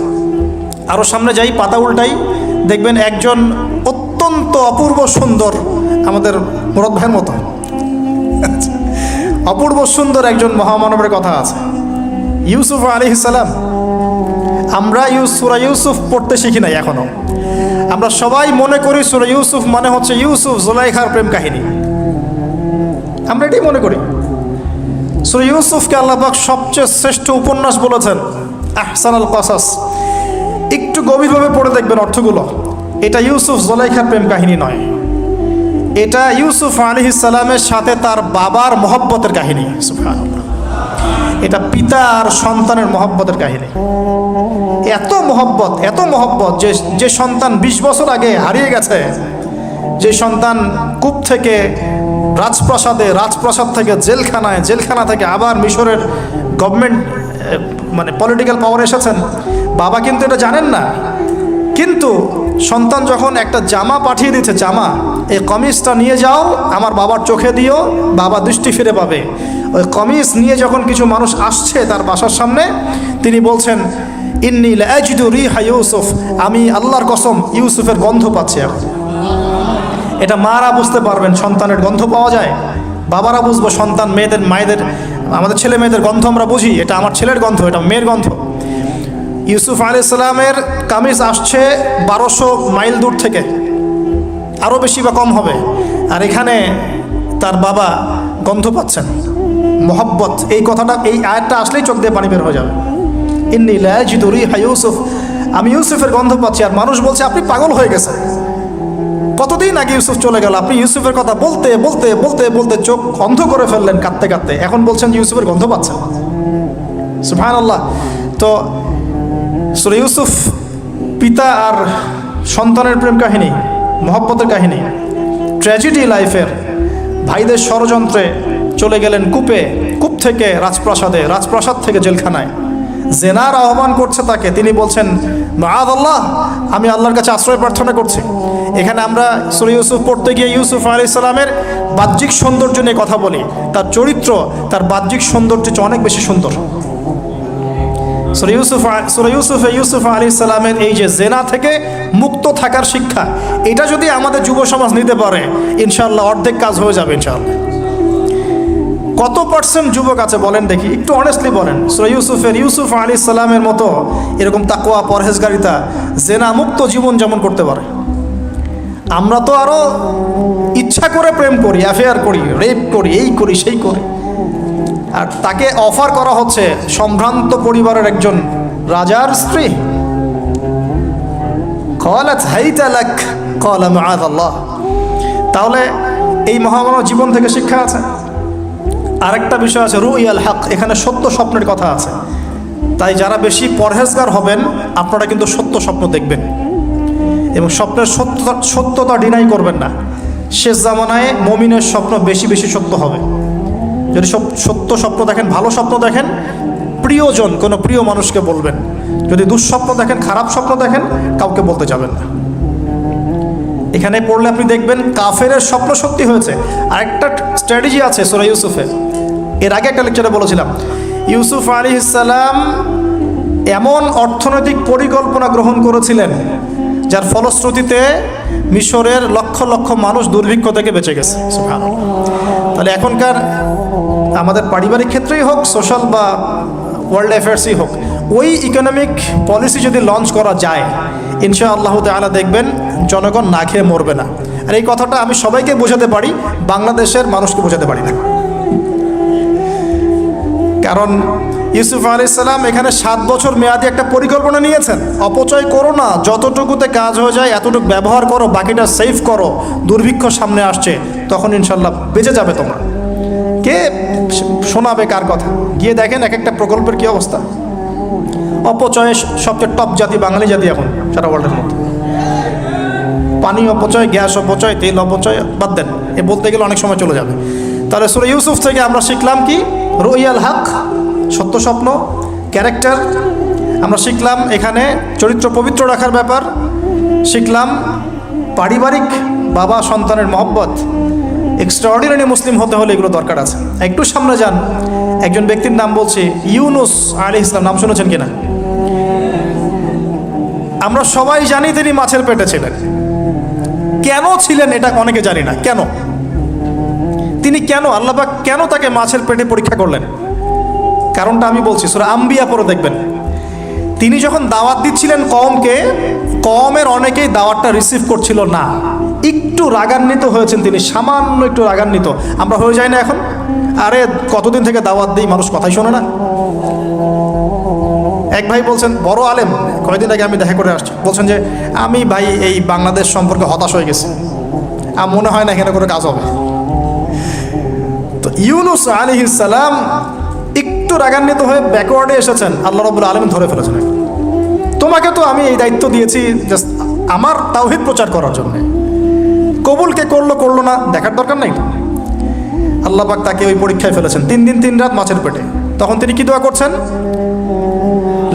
আরও সামনে যাই, পাতা উল্টাই, দেখবেন একজন অত্যন্ত অপূর্ব সুন্দর, আমাদের মুরাদ ভাইয়ের মতো অপূর্ব সুন্দর একজন মহামানবের কথা আছে। ইউসুফ আলাইহিস সালাম। আমরা সূরা ইউসুফ পড়তে শিখি নাই এখনো। আমরা সবাই মনে করি সূরা ইউসুফ মানে হচ্ছে ইউসুফ জুলাইখার প্রেম কাহিনী, আমরা এটাই মনে করি। সূরা ইউসুফকে আল্লাহ পাক সবচেয়ে শ্রেষ্ঠ উপন্যাস বলেছেন, আহসানুল কসাস। একটু গভীরভাবে পড়ে দেখবেন অর্থগুলো। এটা ইউসুফ জুলাইখার প্রেম কাহিনী নয়, এটা ইউসুফ আলাইহিস সালামের সাথে তার বাবার মহব্বতের কাহিনী। সুবহানাল্লাহ, এটা পিতা আর সন্তানের মহব্বতের কাহিনী। এত মহব্বত যে সন্তান 20 বছর আগে হারিয়ে গেছে, যে সন্তান কূপ থেকে রাজপ্রাসাদে, রাজপ্রাসাদ থেকে জেলখানায়, জেলখানা থেকে আবার মিশরের গভর্নমেন্ট মানে পলিটিক্যাল পাওয়ার এসেছেন। বাবা কিন্তু এটা জানেন না, কিন্তু সন্তান যখন একটা জামা পাঠিয়ে দিচ্ছে, জামা, এই কমিজটা নিয়ে যাও আমার বাবার চোখে দিও, বাবা দৃষ্টি ফিরে পাবে। ওই কমিজ নিয়ে যখন কিছু মানুষ আসছে তার বাসার সামনে, তিনি বলছেন, ইন্নী লাআজিদু রিহা ইউসুফ, আমি আল্লাহর কসম ইউসুফের গন্ধ পাচ্ছি এখন। এটা মারা বুঝতে পারবেন, সন্তানের গন্ধ পাওয়া যায়। বাবারা বুঝবো, সন্তান মায়েদের আমাদের ছেলে মেয়েদের গন্ধ আমরা বুঝি, এটা আমার ছেলের গন্ধ, এটা মেয়ের গন্ধ। ইউসুফ আলাইহিস সালামের কামিজ আসছে 1200 মাইল দূর থেকে, আরও বেশি বা কম হবে, আর এখানে তার বাবা গন্ধ পাচ্ছেন, মহব্বত। এই কথাটা, এই আয়াতটা আসলেই চোখ দিয়ে পানি বের হয়ে যাবে। ইন্নী লাআজিদু রিহা ইউসুফ, আমি ইউসুফের গন্ধ পাচ্ছি। আর মানুষ বলছে আপনি পাগল হয়ে গেছেন, কতদিন আগে ইউসুফ চলে গেল, আপনি ইউসুফের কথা বলতে বলতে বলতে বলতে চোখ অন্ধ করে ফেললেন কাঁদতে কাঁদতে, এখন বলছেন ইউসুফের গন্ধ পাচ্ছেন। সুবহানাল্লাহ। তো সূরা ইউসুফ পিতা আর সন্তানের প্রেম কাহিনী, মহব্বতের কাহিনী, ট্র্যাজেডি লাইফের। ভাইদের ষড়যন্ত্রে চলে গেলেন কূপে, কূপ থেকে রাজপ্রাসাদে, রাজপ্রাসাদ থেকে জেলখানায়। জেনার আহ্বান করছে তাকে, তিনি বলছেন মাআযাল্লাহ, আমি আল্লাহর কাছে আশ্রয় প্রার্থনা করছি। এখানে আমরা সূরা ইউসুফ পড়তে গিয়ে ইউসুফ আলাইহিস সালামের বাহ্যিক সৌন্দর্য নিয়ে কথা বলি, তার চরিত্র, তার বাহ্যিক সৌন্দর্য অনেক বেশি সুন্দর। সূরা ইউসুফ আলাইহিস সালামের এই যে জেনা থেকে মুক্ত থাকার শিক্ষা, এটা যদি আমাদের যুব সমাজ নিতে পারে, ইনশাআল্লাহ অর্ধেক কাজ হয়ে যাবে ইনশাআল্লাহ। কত পার্সেন্ট যুবক আছে বলেন দেখি, একটু অনেস্টলি বলেন, সূরা ইউসুফ আলাইহিস সালামের মতো এরকম তাকওয়া, পরহেজগারিতা, জেনা মুক্ত জীবন যেমন করতে পারে। আমরা তো আরো ইচ্ছা করে প্রেম করি, অ্যাফেয়ার করি, রেপ করি, এই করি সেই করি। আর তাকে অফার করা হচ্ছে সম্ভ্রান্ত পরিবারের একজন রাজার স্ত্রী। ক্বালাত হাইতা লাক ক্বালা মাআযাল্লাহ। তাহলে এই মহামানব জীবন থেকে শিক্ষা আছে। আরেকটা বিষয় আছে, রুইয়াল হক, এখানে সত্য স্বপ্নের কথা আছে। তাই যারা বেশি পরহেজগার হবেন, আপনারা কিন্তু সত্য স্বপ্ন দেখবেন এবং স্বপ্নের সত্যতা ডিনাই করবেন না। শেষ জামানায় মুমিনের স্বপ্ন বেশি বেশি সত্য হবে। যদি সত্য স্বপ্ন দেখেন, ভালো স্বপ্ন দেখেন, প্রিয়জন কোনো প্রিয় মানুষকে বলবেন। যদি দুঃস্বপ্ন দেখেন, খারাপ স্বপ্ন দেখেন, কাউকে বলতে যাবেন না। এখানে পড়লে আপনি দেখবেন কাফেরের স্বপ্ন সত্যি হয়েছে। আরেকটা স্ট্র্যাটেজি আছে সূরা ইউসুফে, এর আগে একটা লেকচারে বলেছিলাম। ইউসুফ আলাইহিস সালাম এমন অর্থনৈতিক পরিকল্পনা গ্রহণ করেছিলেন যার ফলশ্রুতিতে মিশরের লক্ষ লক্ষ মানুষ দুর্ভিক্ষ থেকে বেঁচে গেছে। সুবহানাল্লাহ। তাহলে এখনকার আমাদের পারিবারিক ক্ষেত্রেই হোক, সোশ্যাল বা ওয়ার্ল্ড অ্যাফেয়ার্সই হোক, ওই ইকোনমিক পলিসি যদি লঞ্চ করা যায়, ইনশাআল্লাহ তাআলা দেখবেন জনগণ না খেয়ে মরবে না। আর এই কথাটা আমি সবাইকে বোঝাতে পারি, বাংলাদেশের মানুষকে বোঝাতে পারি না। কারণ ইউসুফ আলাইহিস সালাম এখানে 7 বছর মেয়াদি একটা পরিকল্পনা নিয়েছেন। অপচয় করো না, যতটুকুতে কাজ হয়ে যায় এতটুকু ব্যবহার করো, বাকিটা সেভ করো। দুর্ভিক্ষ সামনে আসছে, তখন ইনশাল্লাহ বেঁচে যাবে তোমরা। কে শোনাবে কার কথা? গিয়ে দেখেন এক একটা প্রকল্পের কি অবস্থা। অপচয়ে সবচেয়ে টপ জাতি বাঙালি জাতি এখন সারা ওয়ার্ল্ডের মধ্যে। পানি অপচয়, গ্যাস অপচয়, তেল অপচয়, বাদ দেন, এ বলতে গেলে অনেক সময় চলে যাবে। তাহলে সূরা ইউসুফ থেকে আমরা শিখলাম কি? রুইয়াল হক, সত্য স্বপ্ন, ক্যারেক্টার। আমরা শিখলাম এখানে চরিত্র পবিত্র রাখার ব্যাপার। শিখলাম পারিবারিক বাবা সন্তানের মহব্বত। এক্সট্রাঅর্ডিনারি মুসলিম হতে হলে এগুলো দরকার আছে। একটু সামনে যান, একজন ব্যক্তির নাম বলছি, ইউনুস আলাইহিস সালাম। নাম শুনেছেন কিনা? আমরা সবাই জানি তিনি মাছের পেটে ছিলেন। কেন ছিলেন এটা অনেকে জানি না। কেন তিনি, কেন আল্লাহ পাক কেন তাকে মাছের পেটে পরীক্ষা করলেন? কারণটা আমি বলছি, সূরা আম্বিয়া পড়ে দেখবেন। তিনি যখন দাওয়াত দিচ্ছিলেন কওমকে, কওমের অনেকেই দাওয়াতটা রিসিভ করছিল না, একটু রাগান্বিত হয়েছেন তিনি, সামান্য একটু রাগান্বিত। আমরা হয়ে যাই না এখন? আরে কতদিন থেকে দাওয়াত দিই, মানুষ কথাই শোনে না। এক ভাই বলছেন, বড় আলেম, কয়েকদিন আগে আমি দেখা করে আসছি, বলছেন যে আমি ভাই এই বাংলাদেশ সম্পর্কে হতাশ হয়ে গেছি, আর মনে হয় না এখানে করে কাজ হবে। তো ইউনূস আলাইহিস সালাম একটু রাগান্বিত হয়ে ব্যাকওয়ার্ডে এসেছেন, আল্লাহ রাব্বুল আলামিন ধরে ফেলেছেন। তোমাকে তো আমি এই দায়িত্ব দিয়েছি জাস্ট আমার তাওহীদ প্রচার করার জন্য, কবুল কে করলো করলো না দেখার দরকার নাই। আল্লাহ পাক তাকে ওই পরীক্ষায় ফেলেছেন, 3 দিন 3 রাত মাছের পেটে। তখন তিনি কি দোয়া করছেন?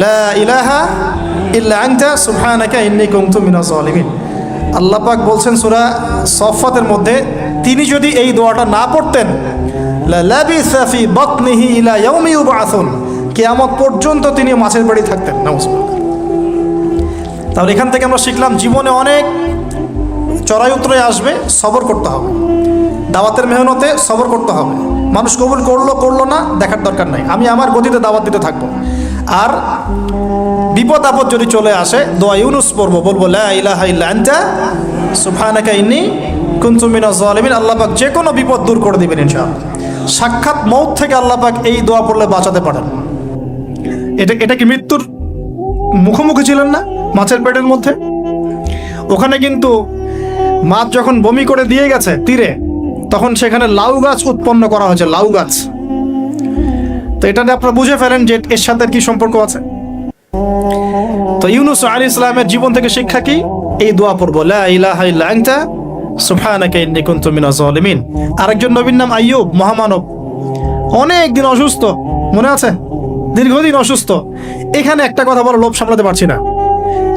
লা ইলাহা ইল্লা আনতা সুবহানাকা ইন্নী কুনতু মিনাজ জালিমিন। আল্লাহ পাক বলছেন সূরা সফফাতের মধ্যে, তিনি যদি এই দোয়াটা না পড়তেন, লা লাবিসা ফি বাতনিহি ইলা ইয়াউমি ইউবআসুন, কিয়ামত পর্যন্ত তিনি মাছের পেটে থাকতেন। নাউজুবিল্লাহ। তাহলে এখান থেকে আমরা শিখলাম, জীবনে অনেক চড়াই উতরাই আসবে, সবর করতে হবে, দাওয়াতের মেহনতে সবর করতে হবে। মানুষ কবুল করলো করলো না দেখার দরকার নাই, আমি আমার গতিতে দাওয়াত দিতে থাকবো। আর বিপদ আপদ যদি চলে আসে, দোয়া ইউনূস পড়বো, বলবো লা ইলাহা ইল্লা আনতা সুবহানাকা ইন্নী কুনতু মিনাজ জালিমিন। আল্লাহ পাক যে কোনো বিপদ দূর করে দিবেন ইনশাআল্লাহ। সাক্ষাৎ মউত থেকে আল্লাহ পাক এই দোয়া পড়লে বাঁচাতে পারেন। এটা কি মৃত্যুর মুখোমুখি ছিলেন না মাছের পেটের মধ্যে? ওখানে কিন্তু মাছ যখন বমি করে দিয়ে গেছে তীরে, তখন সেখানে লাউ গাছ উৎপন্ন করা হয়েছে, লাউ গাছ। তো এটাতে আপনারা বুঝে ফেলেন যে এর সাথে কি সম্পর্ক আছে। তো ইউনূস আলাইহিস সালামের জীবন থেকে শিক্ষা কি? এই দোয়া পড়বো, লা ইলাহা ইল্লা আনতা সুবহানাকা ইন্নী কুনতু মিনাজ জালিমিন। আরেকজন নবীর নাম আইয়ুব, মহামানব, অনেক দিন অসুস্থ, মনে আছে? দীর্ঘদিন অসুস্থ। এখানে একটা কথা বলে লোভ সামলাতে পারছি না,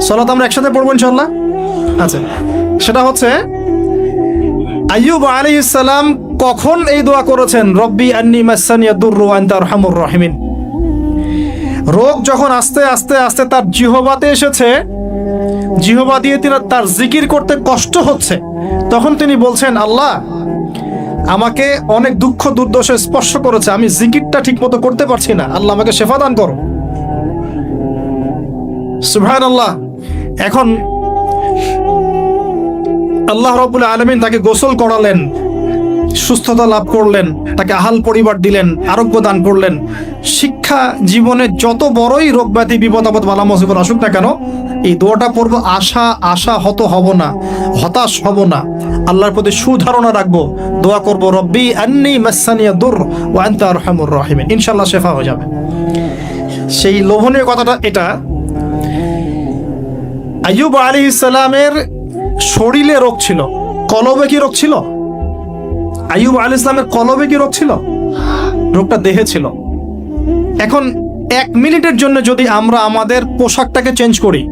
সালাত আমরা একসাথে পড়বো ইনশাআল্লাহ। আচ্ছা, সেটা হচ্ছে আইয়ুব আলাইহিস সালাম কখন এই দোয়া করেছেন? রব্বি আন্নী মাসানিয়া দুররু ওয়া আনতা আরহামুর রাহিমিন। রোগ যখন আস্তে আস্তে আস্তে তার জিহ্বাতে এসেছে, জিহ্বা দিয়ে তার জিকির করতে কষ্ট হচ্ছে, তখন তিনি বলছেন, আল্লাহ আমাকে অনেক দুঃখ দুর্দশা স্পর্শ করেছে, আমি জিকিরটা ঠিক মতো করতে পারছি না, আল্লাহ আমাকে শেফা দান করো। সুবহানাল্লাহ। এখন আল্লাহ রাব্বুল আলামিন তাকে গোসল করালেন, সুস্থতা লাভ করলেন, তাকে আহাল পরিবার দিলেন, আরোগ্য দান করলেন। শিক্ষা, জীবনে যত বড়ই রোগ ব্যাধি বিপদ আপদ বালা মুসিবত আসুক না কেন, এই দোয়াটা পড়বো, আশাহত হব না, হতাশ হব না, আল্লাহর প্রতি সুধারণা রাখবো, দোয়া করবো রব্বি আন্নী মাসানিয়া দুর ওয়া আনতা আরহামুর রাহিমিন, ইনশাআল্লাহ শেফা হয়ে যাবে। সেই লোভনীয় কথাটা এটা, আইয়ুব আলাইহিস সালামের শরীরে রোগ ছিল, কলবে কি রোগ ছিল? আইয়ুব আলাইহিস সালামের কলবে কি রোগ ছিল? রোগটা দেহে ছিল। এখন 1 মিনিটের জন্য যদি আমরা আমাদের পোশাকটাকে চেঞ্জ করি,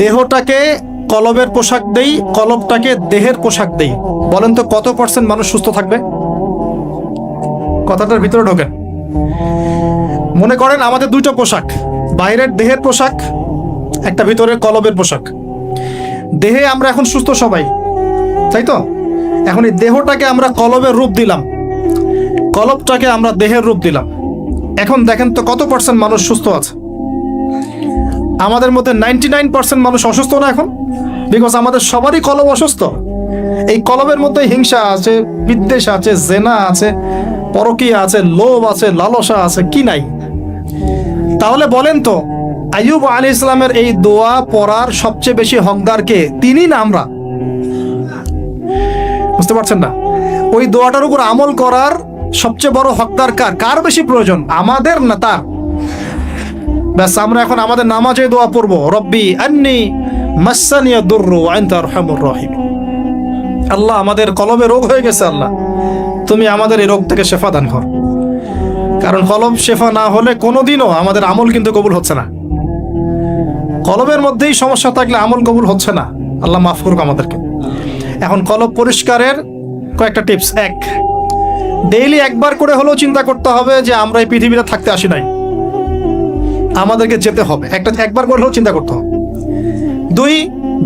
দেহটাকে কলবের পোশাক দেই, কলবটাকে দেহের পোশাক দেই, বলেন তো কত % মানুষ সুস্থ থাকবে? কথাটার ভিতরে ঢোকেন। মনে করেন আমাদের 2টা পোশাক, বাইরের দেহের পোশাক, একটা ভিতরের কলবের পোশাক। দেহে আমরা এখন সুস্থ সবাই, তাই তো? এখন এই দেহটাকে আমরা কলবের রূপ দিলাম, কলবটাকে আমরা দেহের রূপ দিলাম। এখন দেখেন তো কত % মানুষ সুস্থ আছে? আমাদের মধ্যে 99% মানুষ অসুস্থ না এখন, বিকজ আমাদের সবারই কলব অসুস্থ। এই কলবের মধ্যে হিংসা আছে, বিদ্বেষ আছে, জেনা আছে, পরকীয়া আছে, লোভ আছে, লালসা আছে, কি নাই? তাহলে বলেন তো আইয়ুব আলাইহিস সালামের এই দোয়া পড়ার সবচেয়ে বেশি হকদার কে? তিনি না আমরা? বুঝতে পারছেন না? ওই দোয়াটার উপর আমল করার সবচেয়ে বড় হকদার কার বেশি প্রয়োজন? আমাদের না তার? ব্যাস, আমরা এখন আমাদের নামাজে দোয়া পড়বো, রব্বি আন্নী মাসানিয়া দুররু ওয়া আনতা আরহামুর রাহিমিন। আল্লাহ আমাদের কলবে রোগ হয়ে গেছে, আল্লাহ তুমি আমাদের এই রোগ থেকে শেফা দান কর। কারণ কলব শেফা না হলে কোনোদিনও আমাদের আমল কিন্তু কবুল হচ্ছে না। কলবের মধ্যেই সমস্যা থাকলে আমল কবুল হচ্ছে না। আল্লাহ মাফ করুক আমাদেরকে। এখন কলব পরিষ্কারের কয়েকটা টিপস। 1, ডেইলি একবার করে হলেও চিন্তা করতে হবে যে আমরা এই পৃথিবীতে থাকতে আসি নাই, আমাদেরকে যেতে হবে। একবার করে হলেও চিন্তা করতে হবে। 2,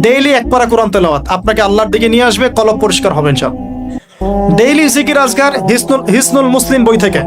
ডেইলি 1 পারা কোরআন তেলাওয়াত আপনাকে আল্লাহর দিকে নিয়ে আসবে, কলব পরিষ্কার হবে ইনশাআল্লাহ। ডেইলি জিকির আজকার হিসনুল মুসলিম বই থেকে